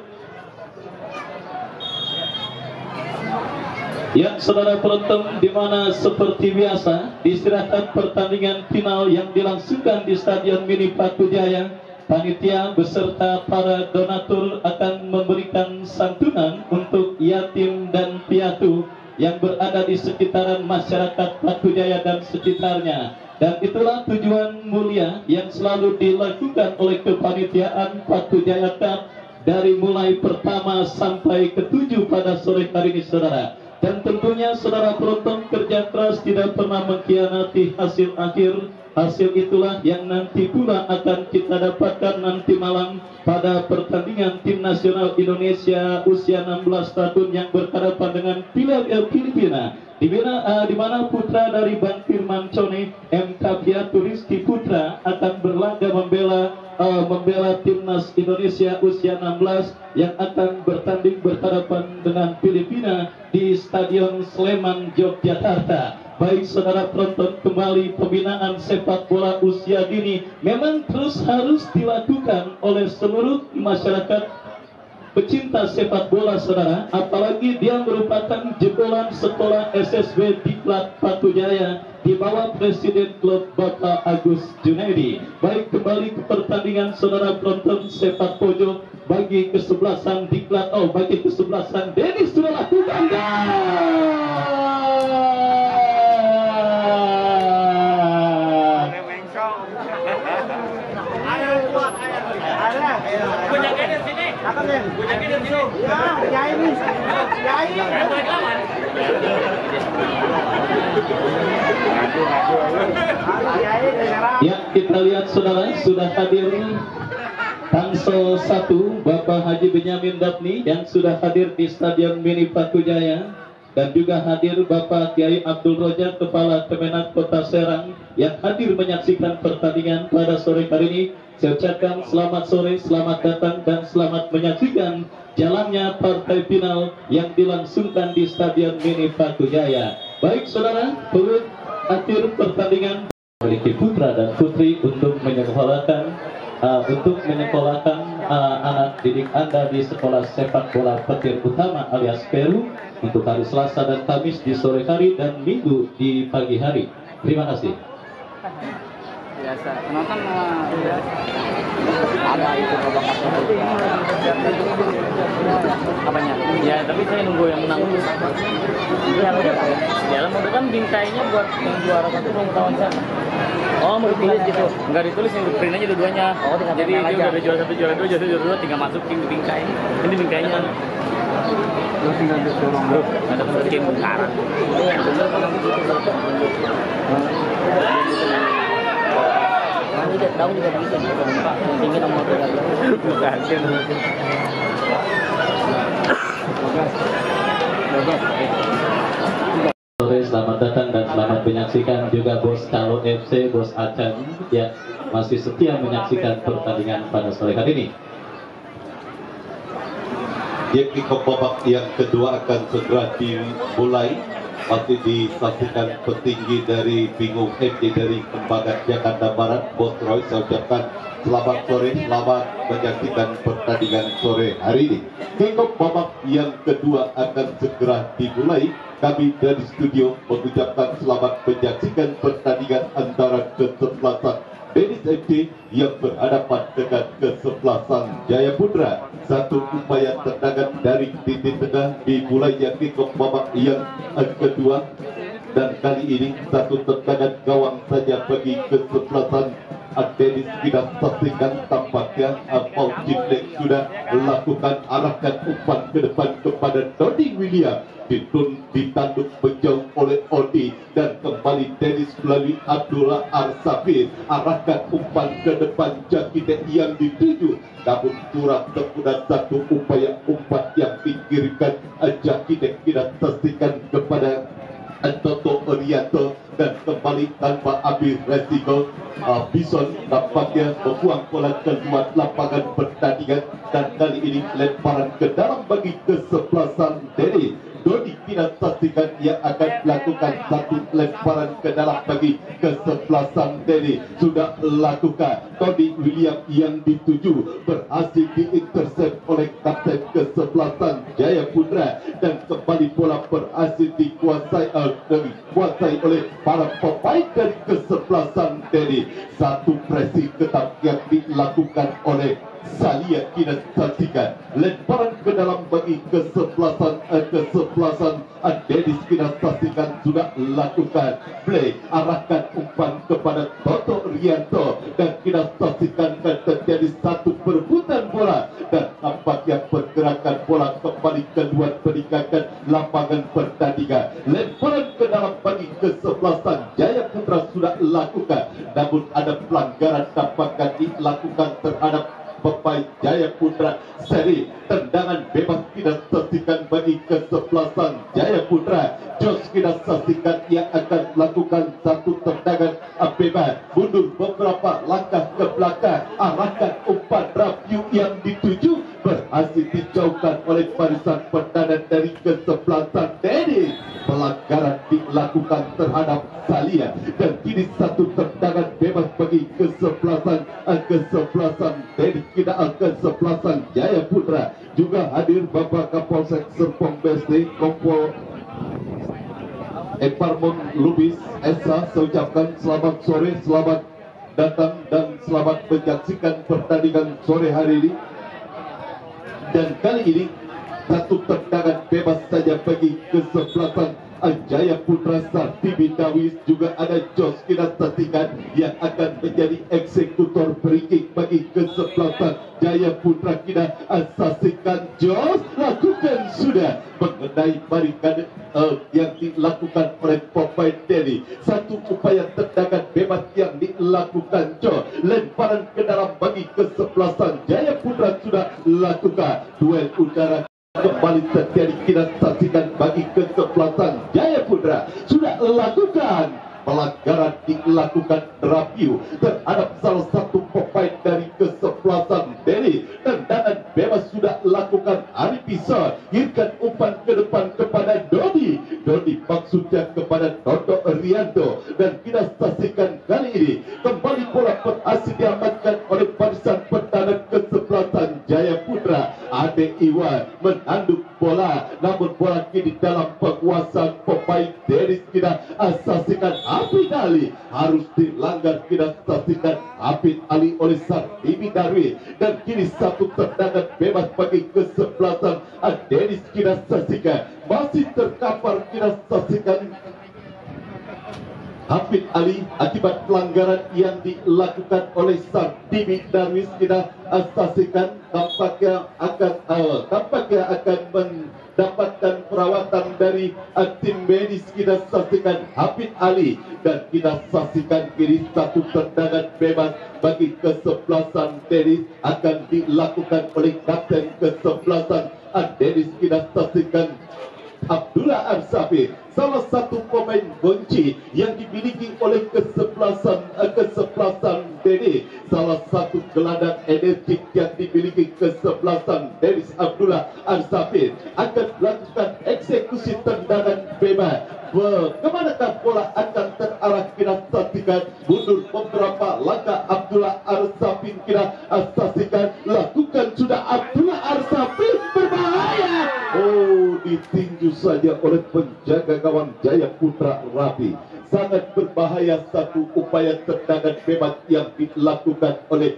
Yang saudara penonton, di mana seperti biasa istirahat pertandingan final yang dilangsungkan di Stadion Mini Brawijaya, panitia beserta para donatur akan memberikan santunan untuk yatim dan piatu yang berada di sekitaran masyarakat Brawijaya dan sekitarnya. Dan itulah tujuan mulia yang selalu dilakukan oleh kepanitiaan Brawijaya Cup dari mulai pertama sampai ke-7 pada sore hari ini saudara. Dan tentunya saudara penonton, kerja keras tidak pernah mengkhianati hasil akhir. Hasil itulah yang nanti pula akan kita dapatkan nanti malam pada pertandingan tim nasional Indonesia usia 16 tahun yang berhadapan dengan Filipina. Di mana putra dari Bang Firman Cone, MK Piatu Rizky Putra akan berlaga membela timnas Indonesia usia 16 yang akan bertanding berhadapan dengan Filipina di Stadion Sleman, Yogyakarta. Baik saudara penonton, kembali pembinaan sepak bola usia dini memang terus harus dilakukan oleh seluruh masyarakat pecinta sepak bola saudara, apalagi dia merupakan jebolan sekolah SSB Diklat Patujaya di bawah Presiden Klub Bapak Agus Junaidi. Baik, kembali ke pertandingan saudara penonton sepak pojok bagi kesebelasan Diklat, bagi kesebelasan Dennis sudah lakukan Ya, kita lihat saudara, sudah hadir Tangsel 1 Bapak Haji Benyamin Dapni yang sudah hadir di Stadion Mini Patujaya, dan juga hadir Bapak Kiai Abdul Roja, Kepala Kemenak Kota Serang, yang hadir menyaksikan pertandingan pada sore hari ini. Saya ucapkan selamat sore, selamat datang, dan selamat menyaksikan jalannya partai final yang dilangsungkan di Stadion Mini Patujaya. Baik saudara, turut akhir pertandingan memiliki putra dan putri untuk menyekolahkan anak didik Anda di sekolah sepak bola Petir Utama alias Peru untuk hari Selasa dan Kamis di sore hari dan Minggu di pagi hari. Terima kasih. Biasa penonton ada itu apanya ya, tapi saya nunggu yang menang dulu. Yang udah dalam udah kan bingkainya buat yang juara satu belum ketahuan siapa. Oh, mau ditulis gitu? Enggak ditulis, yang print aja dua-duanya. Oh, jadi dia udah ada juara satu, juara dua, juara dua, tinggal masukin di bingkai. Ini bingkainya. Lu tinggal dorong grup, ada masukin bengkaran. Daun juga bisa tinggi nomor 13. Bukan. Sore, selamat datang dan selamat menyaksikan juga Bos Calo FC, Bos Acan yang masih setia menyaksikan pertandingan pada sore hari ini. Kick-off babak yang kedua akan segera dimulai. Masih disaksikan petinggi dari Bingung FC dari Kembangan Jakarta Barat, Bos Roy. Saya ucapkan selamat sore, selamat menyaksikan pertandingan sore hari ini. Kick-off babak yang kedua akan segera dimulai. Kami dari studio mengucapkan selamat menyaksikan pertandingan antara kesebelasan Dennis FC yang berhadapan dengan kesebelasan Jaya Putra. Satu upaya tendangan dari titik tengah dimulai yang kick-off babak yang kedua, dan kali ini satu tendangan gawang saja bagi kesebelasan Dennis. Kita saksikan tampaknya Paul Jindek sudah melakukan arahkan umpan ke depan kepada Dodi William, ditanduk menjauh oleh Odi, dan kembali Dennis melalui Abdullah Arsafir arahkan umpan ke depan Jakite yang dituju, namun kurang terkuat satu upaya umpan yang dikirimkan Jakite. Kita saksikan kepada Toto Rianto, dan kembali tanpa ambil resiko Bison nampaknya membuang bola keluar lapangan pertandingan, dan kali ini lemparan ke dalam bagi kesebelasan Dennis. Dodi kita saksikan yang akan melakukan satu lemparan ke dalam bagi kesebelasan Dennis. Sudah lakukan Dodi William yang dituju berhasil diintercept oleh kapten kesebelasan Jaya Putra, dan kembali bola berhasil dikuasai oleh para pemain dari kesebelasan Dennis. Satu pressing ketat yang dilakukan oleh Salia. Kita saksikan lemparan ke dalam bagi kesebelasan Dennis. Kita saksikan sudah lakukan play, arahkan umpan kepada Toto Rianto, dan kita saksikan terjadi satu perebutan bola dan tampaknya pergerakan bola kembali keluar meninggalkan lapangan pertandingan. Lemparan ke dalam bagi kesebelasan Jaya Putra sudah lakukan, namun ada pelanggaran tampaknya dilakukan terhadap pemain Jaya Putra. Seri tendangan bebas kita saksikan bagi kesebelasan Jaya Putra. Jos kita saksikan yang akan melakukan satu tendangan bebas, mundur beberapa langkah ke belakang, arahkan umpan review yang dituju berhasil dijauhkan oleh barisan pertahanan dari kesebelasan Dedi. Pelanggaran dilakukan terhadap Salia dan kini satu tendangan bebas bagi kesebelasan Dedi. Kita kesebelasan Jaya Putra. Juga hadir Bapak Kapolsek Serpong BSD Kompol Parmon Lubis Esa. Saya ucapkan selamat sore, selamat datang dan selamat menyaksikan pertandingan sore hari ini. Dan kali ini satu tendangan bebas saja bagi kesebelasan Jaya Putra. Sartibi Dawis, juga ada Jos kita saksikan yang akan menjadi eksekutor free kick bagi kesebelasan Jaya Putra. Kita saksikan Jos lakukan sudah mengenai barikade yang dilakukan oleh pemain Dedi. Satu upaya tendangan bebas yang dilakukan Jo, lemparan ke dalam bagi kesebelasan Jaya Putra sudah lakukan. Duel udara kembali terjadi, kita saksikan bagi kesebelasan Jaya Putra sudah lakukan. Pelanggaran dilakukan review terhadap salah satu pemain dari kesebelasan Dedi. Tendangan bebas sudah lakukan. Ari Pisau hirkan umpan ke depan kepada Dodi maksudnya kepada Toto Rianto, dan kita saksikan kali ini kembali bola berhasil diamankan oleh barisan pertahanan kesebelasan Jaya Putra. Ade Iwan menanduk bola, namun bola kini dalam penguasaan pemain Dedi. Kita saksikan Hafid Ali harus dilanggar. Kita saksikan Hafid Ali oleh Sartibi Darwi, dan kini satu tendangan bebas bagi kesebelasan Denis. Kita saksikan masih terkapar. Kita saksikan Hafid Ali akibat pelanggaran yang dilakukan oleh Sartibi Darwis. Kita saksikan tampaknya akan mendapatkan perawatan dari tim medis. Kita saksikan Hafid Ali, dan kita saksikan kini satu tendangan bebas bagi kesebelasan Denis akan dilakukan oleh kapten kesebelasan Denis. Kita saksikan Abdullah Arsafi, salah satu pemain kunci yang dimiliki oleh kesebelasan Dedi. Salah satu gelandang energik yang dimiliki kesebelasan Denis, Abdullah Arsafi, akan melakukan eksekusi tendangan bebas. Kemanakah bola akan terarah? Kita saksikan mundur beberapa langkah Abdullah Arsafi. Kita saksikan lakukan sudah Abdullah Arsafi, berbahaya. Ditinju saja oleh penjaga gawang Jaya Putra Rafi. Sangat berbahaya satu upaya tendangan bebas yang dilakukan oleh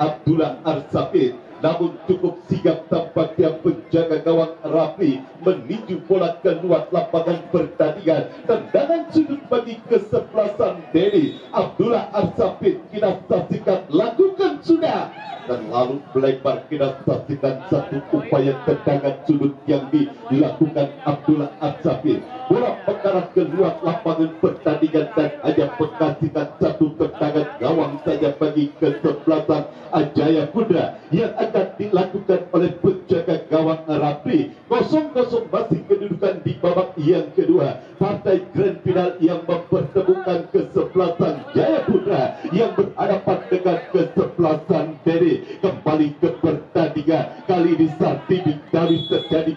Abdullah Arsafi. Namun cukup sigap tampaknya penjaga gawang Rafi meninju bola keluar lapangan pertandingan. Tendangan sudut bagi kesebelasan Dedi. Abdullah Arsafi kita saksikan lakukan sudah, dan lalu melebar. Kita saksikan satu upaya tendangan sudut yang dilakukan Abdullah Arsafi. Bola mengarah keluar lapangan pertandingan dan hanya menghasilkan satu tendangan gawang saja bagi kesebelasan Jaya Putra yang akan dilakukan oleh penjaga gawang Rafi. 0-0 masih kedudukan di babak yang kedua. Partai grand final yang mempertemukan kesebelasan Jaya Putra yang berhadapan dengan kesebelasan Dedi. Kembali ke pertandingan kali ini Sartibi Dawis terjadi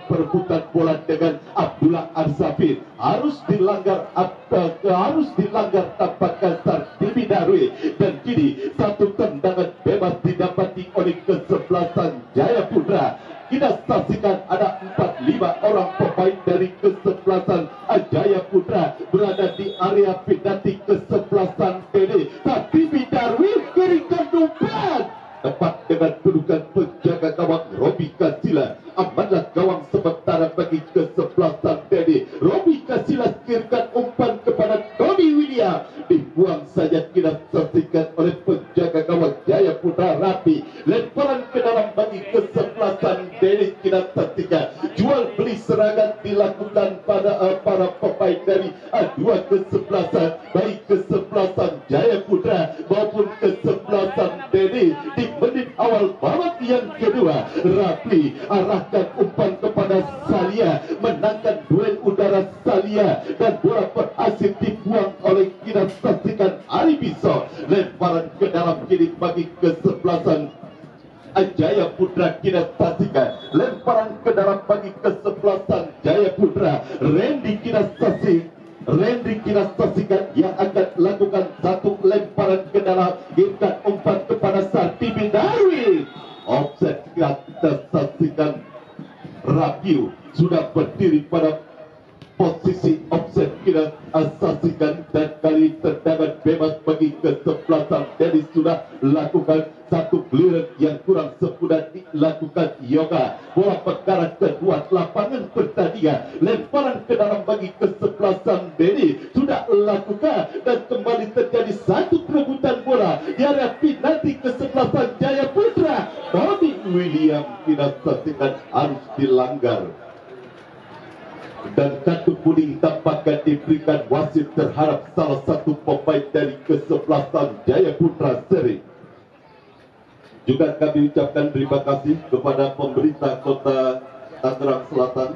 perebutan bola dengan Abdullah Arsafi. Harus dilanggar tampaknya Sartibi Darwi, dan kini satu tendangan bebas didapati oleh kesebelasan Jaya Putra. Kita saksikan ada 4-5 orang pemain dari kesebelasan Jaya Putra berada di area penalti kesebelasan Dedi. Sartibi Darwi berikan umpan tepat dengan kedudukan penjaga gawang Robi Kasila. Amanlah gawang sementara bagi kesebelasan Dedi. Robi Kasila kirimkan umpan kepada Tony William, dibuang saja kita saksikan oleh penjaga gawang Jaya Putra Rapi. Lemparan ke dalam bagi kesebelasan Denny kita saksikan. Jual beli serangan dilakukan pada para pemain dari dua kesebelasan, baik kesebelasan Jaya Putra maupun kesebelasan Denny. Di menit awal babak yang kedua, Rapi arahkan umpan kepada Salia, menangkan duel udara Salia, dan bola berhasil dibuang oleh kita saksikan Ali Biso. Lemparan ke dalam kiri bagi kesebelasan Jaya Putra kita saksikan. Lemparan ke dalam bagi kesebelasan Jaya Putra. Randy kita saksikan yang akan lakukan satu lemparan ke dalam, gilkan umpan kepada Sartibi Darwin. Offset kita saksikan. Rapiu sudah berdiri pada posisi offset kita saksikan, dan kali tendangan bebas bagi kesebelasan Denny sudah lakukan satu clearance yang kurang sempurna dilakukan Yoga. Bola perkara kedua lapangan pertandingan. Lemparan ke dalam bagi kesebelasan Denny sudah lakukan, dan kembali terjadi satu perebutan bola di area penalti kesebelasan Jaya Putra. Tony William kita saksikan harus dilanggar, dan kartu kuning tampaknya diberikan wasit terhadap salah satu pemain dari kesebelasan Jaya Putra Seri. Juga kami ucapkan terima kasih kepada pemerintah Kota Tangerang Selatan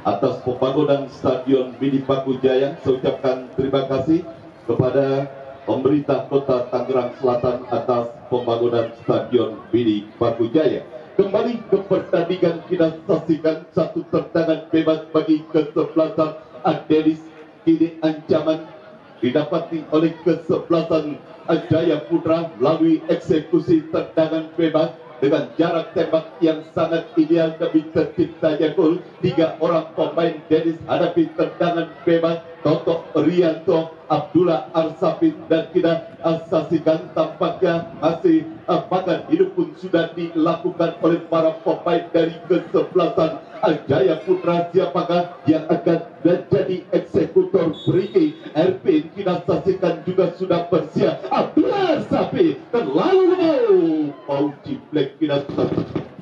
atas pembangunan Stadion Bidi Pakujaya. Saya ucapkan terima kasih kepada pemerintah Kota Tangerang Selatan atas pembangunan Stadion Bidi Pakujaya. Kembali ke pertandingan, kita saksikan satu tendangan bebas bagi kesebelasan Denny. Kini ancaman didapati oleh kesebelasan Jaya Putra melalui eksekusi tendangan bebas dengan jarak tembak yang sangat ideal demi terciptanya gol. 3 orang pemain Denny hadapi tendangan bebas Toto Rianto, Abdullah Arsafin, dan kita saksikan tampaknya masih bahkan hidup pun sudah dilakukan oleh para pemain dari kesebelasan Jaya Putra. Siapakah yang akan menjadi eksekutor free RP? Kita saksikan juga sudah bersiap Abdullah Arsafin, terlalu mau Ciplek kita saksikan.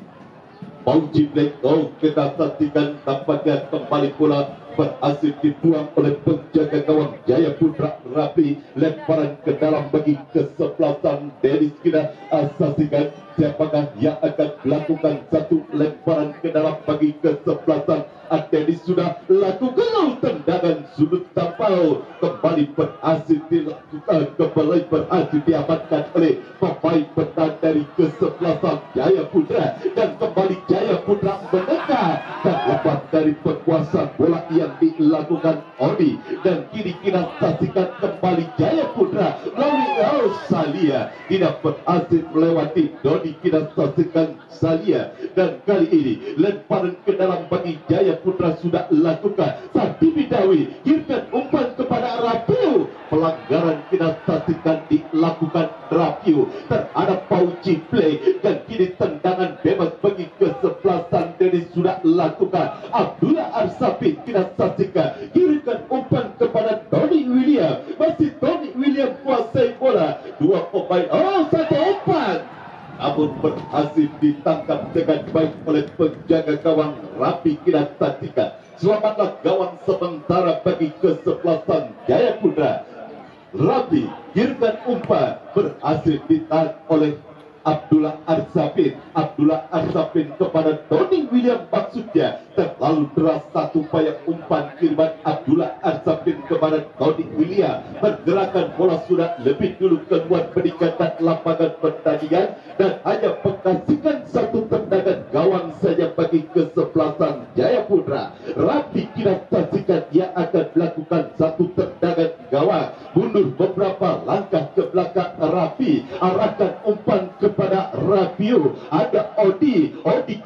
Kita saksikan tampaknya kembali pula berhasil dibuang oleh penjaga gawang Jaya Putra Rapi. Lemparan ke dalam bagi kesebelasan Denny. Kita saksikan siapakah yang akan melakukan satu lemparan ke dalam bagi kesebelasan Denny. Sudah lakukan tendangan sudut tampau, kembali berhasil dilakukan, kembali berhasil diamankan oleh pemain bertahan dari kesebelasan Jaya Putra, dan kembali Jaya Putra mendekat dan lepas dari perkuasaan bola yang dilakukan Odi. Dan kini kita saksikan kembali Jaya Putra melalui Salia tidak berhasil melewati Dodi. Kita saksikan Salia, dan kali ini lemparan ke dalam bagi Jaya Putra sudah lakukan. Sartibi Dawi kirimkan umpan kepada Rapiu. Pelanggaran kita saksikan dilakukan Rapiu terhadap Pauci Play, dan kini tendangan bebas bagi kesebelasan Denny sudah lakukan. Abdullah Arsafin kita saksikan kirimkan umpan kepada Tony William. Masih Tony William kuasai bola. 2 pemain, satu umpan, namun berhasil ditangkap dengan baik oleh penjaga gawang Rapi. Kita saksikan selamatlah gawang sementara bagi kesebelasan Jaya Putra. Rapi kirimkan umpan, berhasil ditahan oleh Abdullah Arsafin. Abdullah Arsafin kepada Tony William, maksudnya terlalu deras satu upaya umpan kiriman Abdullah Arsafin kepada Tony William. Pergerakan bola sudah lebih dulu keluar meningkatkan lapangan pertandingan, dan hanya menghasilkan satu tendangan gawang saja bagi kesebelasan Jaya Putra. Rapi kita saksikan yang akan melakukan satu tendangan gawang, mundur beberapa langkah ke belakang. Rapi arahkan umpan kepada Rapiu. Ada Odi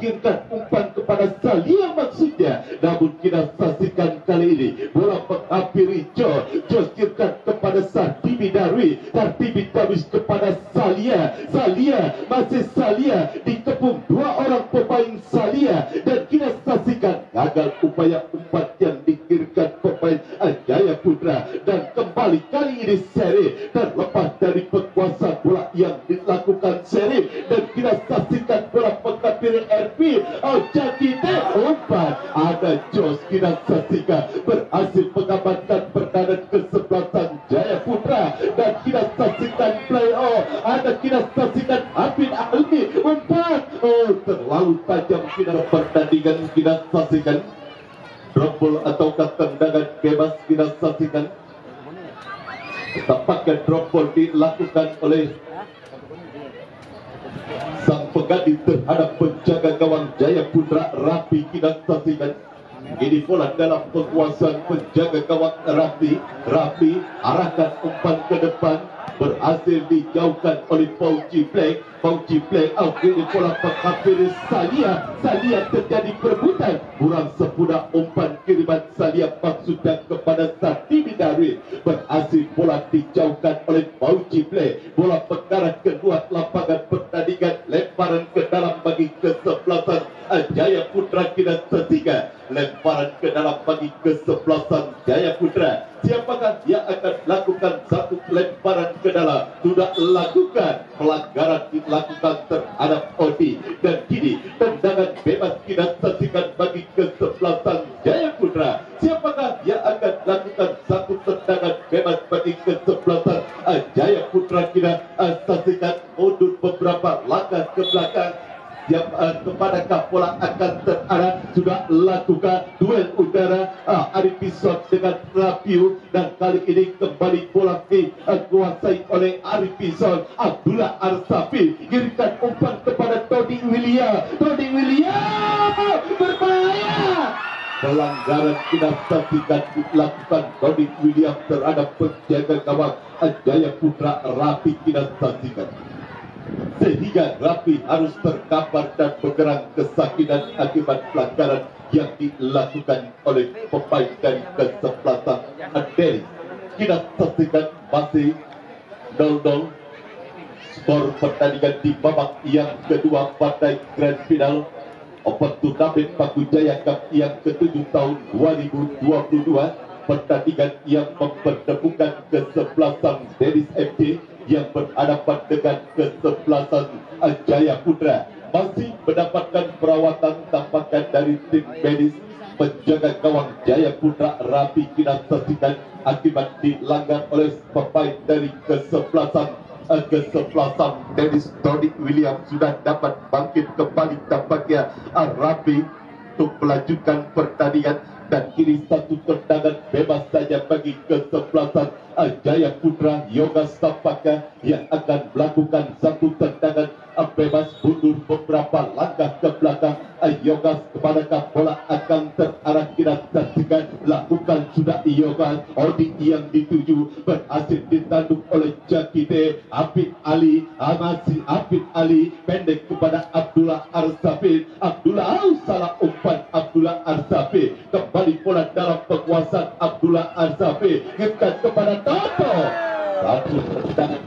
kirimkan umpan kepada Salia maksudnya, namun kita saksikan kali ini bola menghampiri Jos kirimkan kepada Sartibi Darwi. Sartibi Darwi kepada Salia. Masih Salia dikepung 2 orang pemain Salia, dan kita saksikan gagal upaya umpan yang dikirimkan pemain Jaya Putra, dan kembali kali ini seri terlepas dari penguasa bola yang dilakukan seri, dan kita saksikan bola pengkapir RP Jakite umpan ada Jos kita saksikan berhasil mengamankan pertahanan kesebelasan Jaya Putra, dan kita saksikan playoff ada kita saksikan Hafid Ali umpan terlalu tajam kita pertandingan kita saksikan drop ball atau tendangan bebas kita saksikan. Tampaknya drop ball dilakukan oleh sang pengganti terhadap penjaga gawang Jaya Putra Rapi kita saksikan. Ini bola dalam penguasaan penjaga gawang Rapi arahkan umpan ke depan, berhasil dijauhkan oleh Fauji Black ini bola penghampiri Salia terjadi perebutan, kurang sempurna umpan kiriman Salia maksudnya kepada Satimi Darwin, berhasil bola dijauhkan oleh Fauji Black, bola mengarah kedua lapangan pertandingan, lemparan ke dalam bagi kesebelasan Jaya Putra kita ketiga, lemparan ke dalam bagi kesebelasan Jaya Putra. Siapakah yang akan lakukan satu lemparan ke dalam? Sudah lakukan pelanggaran dilakukan terhadap Odi, dan kini tendangan bebas kita saksikan bagi kesebelasan Jaya Putra. Siapakah yang akan lakukan satu tendangan bebas bagi kesebelasan Jaya Putra? Kita saksikan mundur beberapa langkah ke belakang. Yang kepada bola akan terarah, sudah lakukan duel udara Arif Bison dengan Rapiu, dan kali ini kembali bola dikuasai oleh Arif Bison. Abdullah Arsafi kirimkan umpan kepada Tony William berbahaya. Pelanggaran kita saksikan dilakukan Tony William terhadap penjaga gawang Jaya Putra Rapi kita saksikan, sehingga Rapi harus terkapar dan bergerak kesakitan akibat pelanggaran yang dilakukan oleh pemain dari kesebelasan Adeli. Kita saksikan masih 0-0 skor pertandingan di babak yang kedua pada Grand Final Open Turnamen Paku Jaya Cup yang ke-7 tahun 2022. Pertandingan yang mempertemukan kesebelasan Dennis FC yang berhadapan dengan kesebelasan Jaya Putra, masih mendapatkan perawatan tampaknya dari tim medis penjaga gawang Jaya Putra Rapi kita saksikan akibat dilanggar oleh pemain dari kesebelasan Dennis Tony William sudah dapat bangkit kembali tampaknya Rapi untuk melanjutkan pertandingan, dan kini satu tendangan bebas saja bagi kesebelasan Jaya Putra. Yogas tampaknya yang akan melakukan satu tendangan bebas mundur beberapa langkah ke belakang. Yogas kepada bola akan terarah kita saksikan, lakukan sudah Yogas. Odi yang dituju berhasil ditanduk oleh Jakite Hafid Ali, masih Hafid Ali pendek kepada Abdullah Arsafi. Salah umpan Abdullah Arsafi, kembali bola dalam penguasaan Abdullah Arsafi, ngekat kepada Toto. Satu tendangan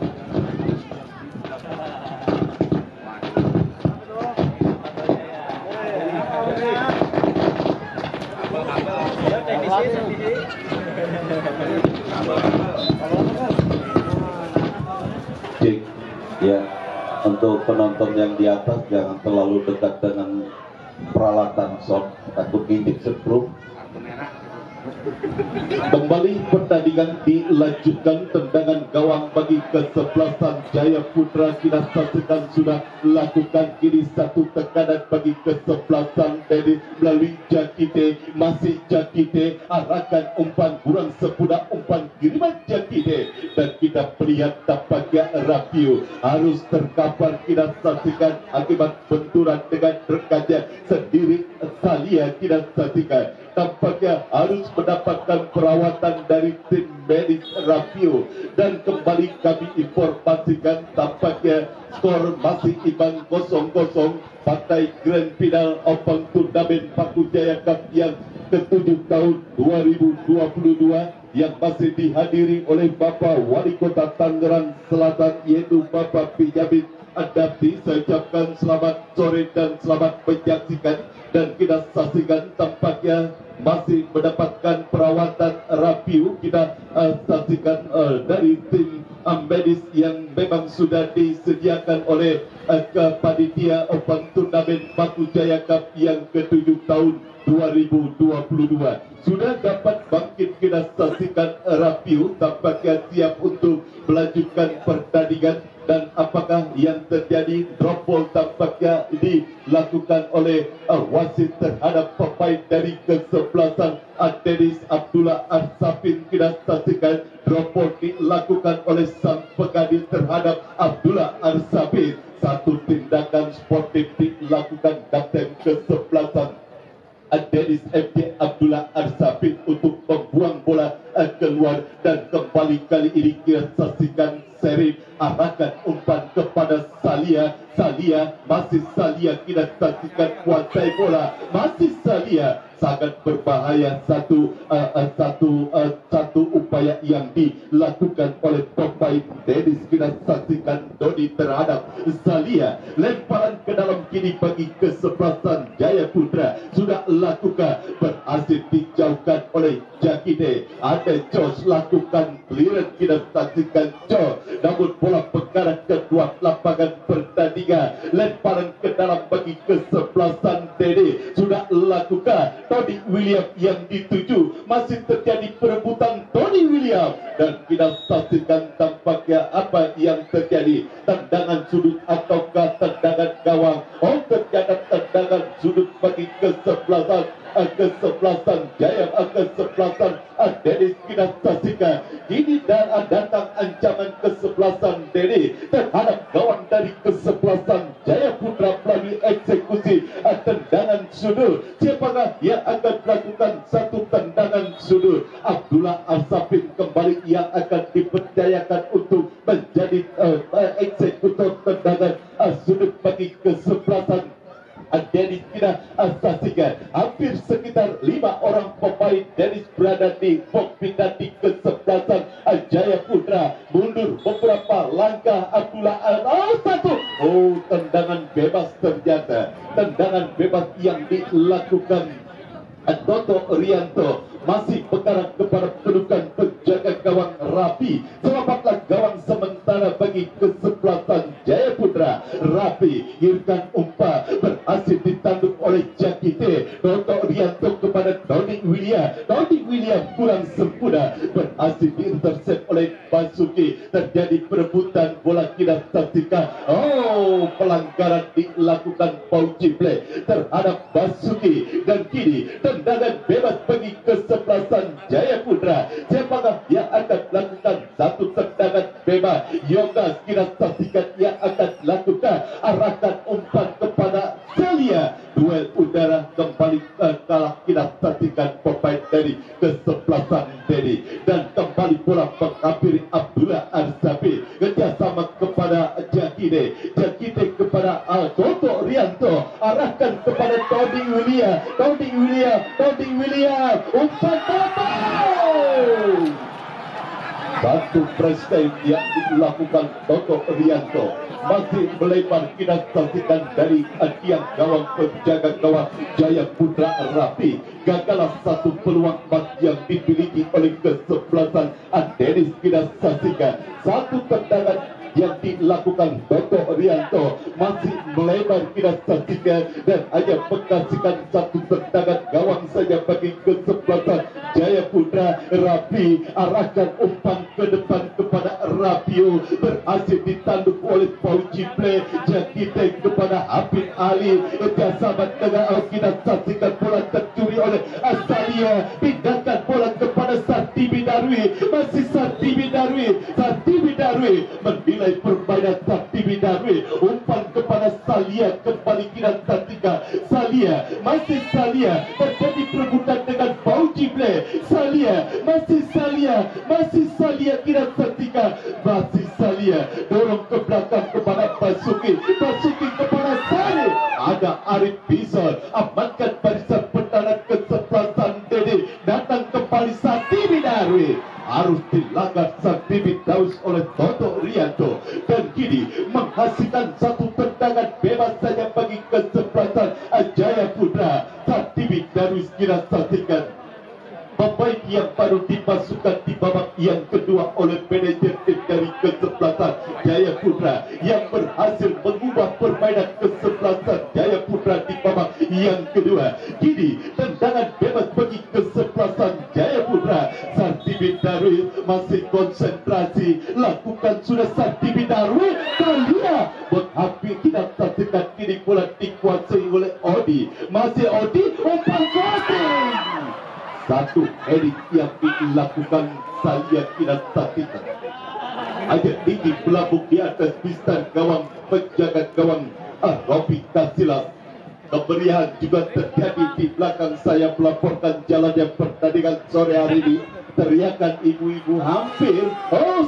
cek ya, untuk penonton yang di atas jangan terlalu dekat dengan peralatan sound, takut ngintip setrum. Kembali pertandingan dilanjutkan, tendangan gawang bagi kesebelasan Jaya Putra kita saksikan sudah lakukan, kini satu tekanan bagi kesebelasan dari melalui Jakite, masih Jakite arahkan umpan kurang sempurna, umpan kiriman Jakite, dan kita melihat tampaknya Rapiu harus terkapar kita saksikan akibat benturan dengan rekannya sendiri Salia kita saksikan, tampaknya harus mendapatkan perawatan dari tim medis Rapiu, dan kembali kami informasikan tampaknya skor masih imbang 0-0 pada Grand Final Open Turnamen Paku Jaya Cup yang ke-7 tahun 2022 yang masih dihadiri oleh Bapak Wali Kota Tangerang Selatan, yaitu Bapak Pijamin Adapti. Saya ucapkan selamat sore dan selamat menyaksikan, dan kita saksikan tampaknya masih mendapatkan perawatan rapiu. Kita saksikan dari tim medis yang memang sudah disediakan oleh panitia Open Turnamen Batu Jaya Cup yang ke-7 tahun 2022 sudah dapat bangkit. Kita saksikan rapiu tampaknya siap untuk melanjutkan pertandingan. Dan apakah yang terjadi? Drop ball tampaknya dilakukan oleh wasit terhadap pemain dari kesebelasan Dennis Abdullah Arsafin. Kita saksikan drop ball dilakukan oleh sang pengadil terhadap Abdullah Arsafin. Satu tindakan sportif dilakukan kapten kesebelasan Dennis MJ Abdullah Arsafin untuk membuang bola keluar, dan kembali kali ini kita saksikan seri arahkan umpan kepada Salia. Masih Salia, kita saksikan kuasai bola, masih Salia, sangat berbahaya. Satu upaya yang dilakukan oleh pemain Dennis. Kita saksikan Dodi terhadap Salia, lemparan ke dalam kini bagi kesebelasan Jaya Putra sudah lakukan, berhasil dijauhkan oleh Jakide. Ada Jos lakukan clearance, kita saksikan Jos, namun bola berkarat kedua lapangan pertandingan. Lemparan ke dalam bagi kesebelasan Dede sudah lakukan. Tony William yang dituju, masih terjadi perebutan Tony William, dan kita saksikan tampaknya apa yang terjadi. Tendangan sudut ataukah tendangan gawang? Oh, ternyata tendangan sudut bagi kesebelasan Jaya, kesebelasan Dennis. Kita saksikan ini datang ancaman kesebelasan Dennis terhadap gawang dari kesebelasan Jaya Putra melalui eksekusi tendangan sudut. Siapakah yang akan melakukan satu tendangan sudut? Abdullah Arsafin kembali yang akan dipercayakan untuk menjadi eksekutor tendangan sudut bagi kesebelasan Dennis. Kita saksikan hampir sekitar 5 orang pemain Dennis berada di box pindah di kesebelasan Jaya Putra. Mundur beberapa langkah Abdullah tendangan bebas ternyata. Tendangan bebas yang dilakukan Toto Rianto masih berkarat kepada kedudukan penjaga gawang Rapi. Selamatlah gawang sementara bagi kesebelasan Jaya Putra. Rapi hirkan umpan, berhasil ditanduk oleh Jakite. Toto Rianto kepada Dodi William kurang sempurna, berhasil diintercept oleh Basuki. Terjadi perebutan bola. Kita saksikan pelanggaran dilakukan Paul Ciple terhadap Basuki, dan kini tendangan bebas bagi kesebelasan Jaya Putra. Siapakah yang akan melakukan satu tendangan bebas? Yogas, kita saksikan yang akan lakukan arahkan umpan kepada Celia. Duel udara kembali kalah. Kita saksikan pemain dari kesebelasan Dedi, dan kembali bola menghampiri Abdullah Arsafi. Kerjasama kepada Jakide kepada Toto Rianto, arahkan kepada Tony William, umpan total. Satu prestasi yang dilakukan Toto Rianto masih melebar. Kita saksikan dari tiang gawang penjaga gawang Jaya Putra Rapi. Gagal satu peluang emas yang dimiliki oleh kesebelasan Dennis. Kita saksikan satu tendangan yang dilakukan Toto Rianto masih melebar. Kita saksikan dan hanya menghasilkan satu tendangan gawang saja bagi kesebelasan Jaya Putra. Rapi arahkan umpan ke depan kepada Rapio, berhasil ditanduk oleh Paul Ciple. Jakite kepada Hafid Ali, kerjasama dengan kita saksikan bola tercuri oleh Asalia. Pindahkan bola kepada Sartibi Darwi, masih Sartibi Darwi menilai permainan Sartibi Darwi. Umpan kepada Salia, kembali kita saksikan Salia, masih Salia, terjadi perebutan dengan Paul Ciple. Masih Salia, kita saksikan masih Salia, dorong ke belakang kepada Basuki kepada Sari. Ada Arif Bison, amankan barisan pertahanan kesebelasan Dede. Datang kembali Sartibi Darwi, harus dilanggar Sartibi Darwi oleh Toto Rianto, dan kini menghasilkan satu tendangan bebas saja bagi kesebelasan Jaya Putra. Sartibi Darwi Darwis kita saksikan pemain yang baru dimasukkan di babak yang kedua oleh manajer tim dari kesebelasan Jaya Putra yang berhasil mengubah permainan kesebelasan Jaya Putra di babak yang kedua. Kini tendangan bebas bagi kesebelasan Jaya Putra. Sartibi Darwis masih konsentrasi, lakukan sudah Sartibi Darwis, Talia menghampiri, kita saksikan kini bola dikuasai oleh Odi, masih Odi, umpan crossing. Satu edit yang dilakukan saya tidak saksikan. Ajak tinggi pelabuk di atas pistan gawang penjaga gawang Robi Kasilas. Kemeriahan juga terjadi di belakang saya melaporkan jalannya pertandingan sore hari ini. Teriakan ibu-ibu hampir,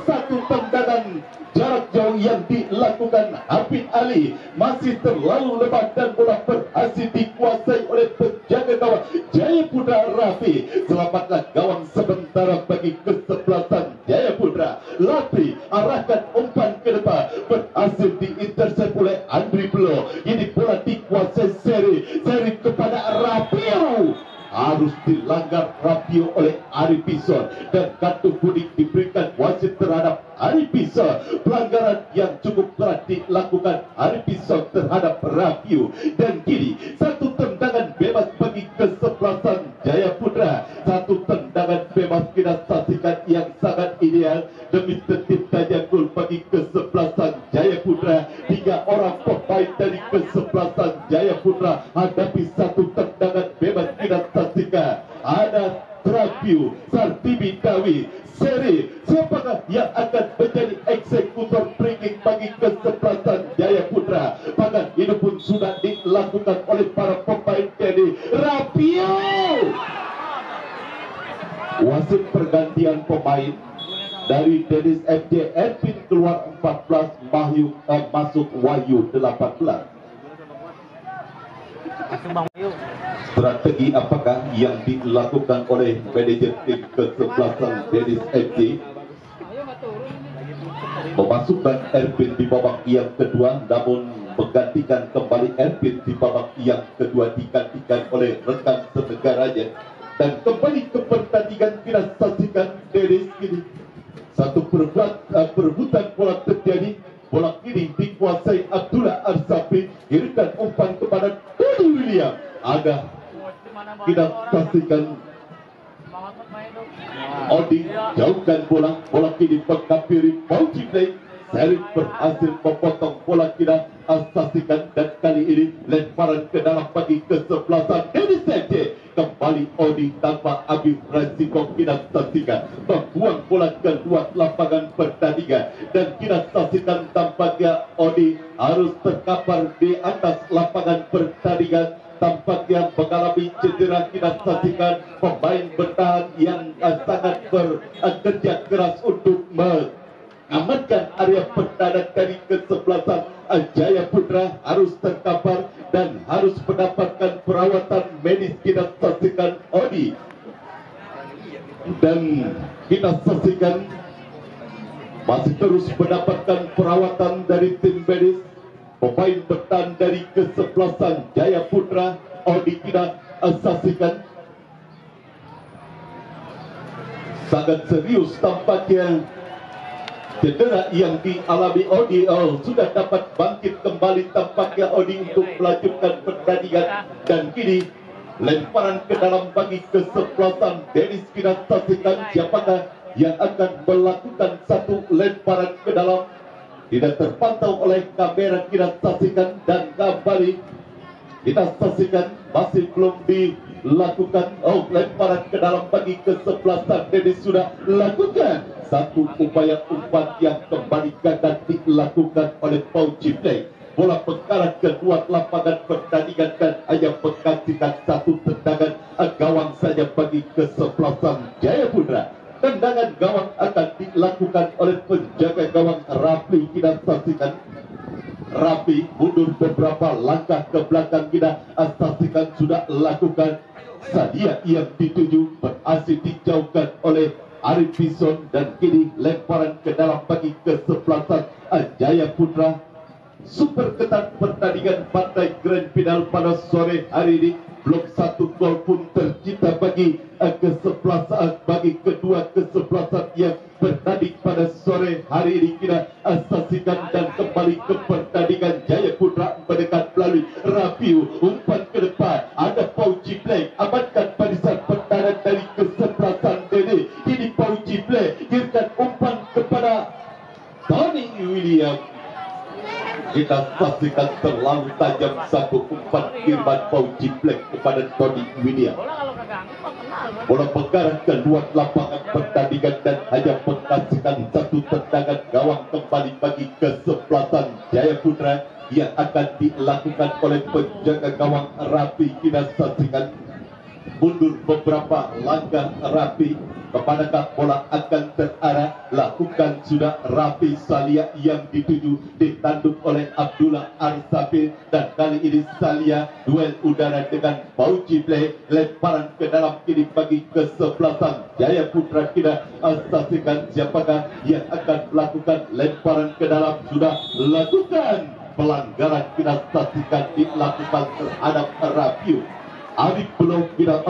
satu tendangan jarak jauh yang dilakukan Hafid Ali masih terlalu lebat dan bola berhasil dikuasai oleh penjaga gawang Jaya Putra Rafi. Selamatlah gawang sementara bagi kesebelasan Jaya Putra. Rafi arahkan umpan ke depan, berhasil diintersep oleh Andri Belo. Ini bola dikuasai seri kepada Rapio. Harus dilanggar Rapio oleh Ari Pison dan kartu kuning diberikan wasit terhadap Ari Pison. Pelanggaran yang cukup berat dilakukan Ari Pison terhadap Rapio. Dan kini satu tendangan bebas bagi kesebelasan Jaya Putra. Satu tendangan bebas kita saksikan yang sangat ideal demi terciptanya gol bagi kesebelasan Jaya Putra. 3 orang pemain dari kesebelasan Jaya Putra hadapi satu tendangan bebas kita saksikan. Ada Rapio, Sartibi Dawi, Seri. Siapakah yang akan menjadi eksekutor free kick bagi kesebelasan Jaya Putra? Bahkan ini pun sudah dilakukan oleh para pemain dari Rapio. Wasit pergantian pemain dari Dennis FC, Edwin keluar 14, masuk Wahyu 18. Strategi apakah yang dilakukan oleh manajer tim kesebelasan Dennis FC? Memasukkan Ervin di babak yang kedua, namun menggantikan kembali Ervin di babak yang kedua digantikan oleh rekan senegaranya. Dan kembali ke pertandingan kita saksikan Dennis kini. Satu perebutan bola terjadi. Bola kini dikuasai Abdullah Arsafi. Kirimkan umpan kepada Tony William. Ada kita saksikan Odi jauhkan bola kini menghampiri Fauji Play. Seri berhasil memotong bola kita saksikan, dan kali ini lemparan ke dalam bagi kesebelasan Dennis FC. Kembali Odi tanpa Habib Raziko kita saksikan membuang bola ke luar lapangan pertandingan, dan kita saksikan tampaknya Odi harus terkapar di atas lapangan pertandingan. Tampaknya mengalami cedera. Kita saksikan pemain bertahan yang sangat bekerja keras untuk mengamankan area pertahanan dari kesebelasan Jaya Putra harus terkapar dan harus mendapatkan perawatan medis. Kita saksikan Odi, dan kita saksikan masih terus mendapatkan perawatan dari tim medis. Pemain bertahan dari kesebelasan Jaya Putra, Odi, kita saksikan sangat serius tampaknya cedera yang dialami Odi. Sudah dapat bangkit kembali tampaknya Odi untuk melanjutkan pertandingan, dan kini lemparan ke dalam bagi kesebelasan Dennis. Kita saksikan siapakah yang akan melakukan satu lemparan ke dalam. Tidak terpantau oleh kamera. Kita saksikan dan kembali kita saksikan masih belum dilakukan. Lemparan ke dalam bagi kesebelasan Dennis sudah lakukan satu upaya umpan yang kembali gagal dilakukan oleh Fauji Play. Bola mengarah ke luar lapangan pertandingan dan hanya menghasilkan satu tendangan gawang saja bagi kesebelasan Jaya Putra. Tendangan gawang akan dilakukan oleh penjaga gawang Rafi. Kita saksikan Rafi mundur beberapa langkah ke belakang. Kita saksikan sudah lakukan sadia yang dituju berhasil dijauhkan oleh Arif Bison, dan kini lemparan ke dalam bagi kesebelasan Jaya Putra. super ketat pertandingan partai grand final pada sore hari ini. Belum satu gol pun tercipta bagi kesebelasan, bagi kedua kesebelasan yang bertanding pada sore hari ini. Kita saksikan dan kembali ke pertandingan. Jayaputra mendekat melalui Rafiu, umpan ke depan, ada Pauci Black, amankan barisan pertahanan dari kesebelasan Dede. Kini Pauci Black kirimkan umpan kepada Tony William. Kita saksikan terlalu tajam satu umpan kiriman Pauci Black kepada Tony William. Bola mengarah ke luar lapangan pertandingan dan hanya menghasilkan satu tendangan gawang kembali bagi kesebelasan Jayaputra yang akan dilakukan oleh penjaga gawang Rafi. Kita saksikan mundur beberapa langkah Rafi. Kemanakah bola akan terarah? Lakukan sudah Rafi Salia yang dituju, ditanduk oleh Abdullah Arsafil, dan kali ini Salia duel udara dengan Pauci Play, lemparan ke dalam kini bagi kesebelasan Jayaputra. Kita saksikan siapakah yang akan melakukan lemparan ke dalam. Sudah lakukan pelanggaran, kita saksikan dilakukan terhadap Rafiu. Arif Blok kita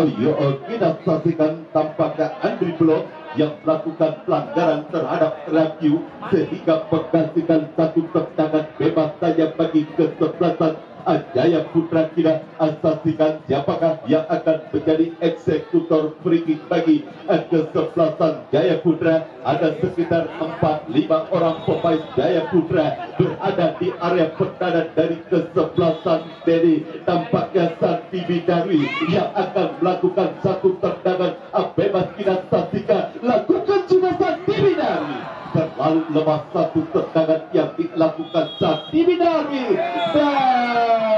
saksikan tampaknya Andri Blok yang melakukan pelanggaran terhadap Rafiu sehingga menghasilkan satu tendangan bebas saja bagi kesebelasan Jayaputra. Kita saksikan siapakah yang akan menjadi eksekutor free kick bagi kesebelasan Jayaputra. Ada sekitar 4-5 orang pemain Jayaputra berada di area pertahanan dari kesebelasan Dedi. Tampaknya Santi Bidari yang akan melakukan satu tendangan bebas. Kita saksikan, lakukan sudah Santi Bidari. Terlalu lemah satu tendangan yang dilakukan Santi Bidari. Dan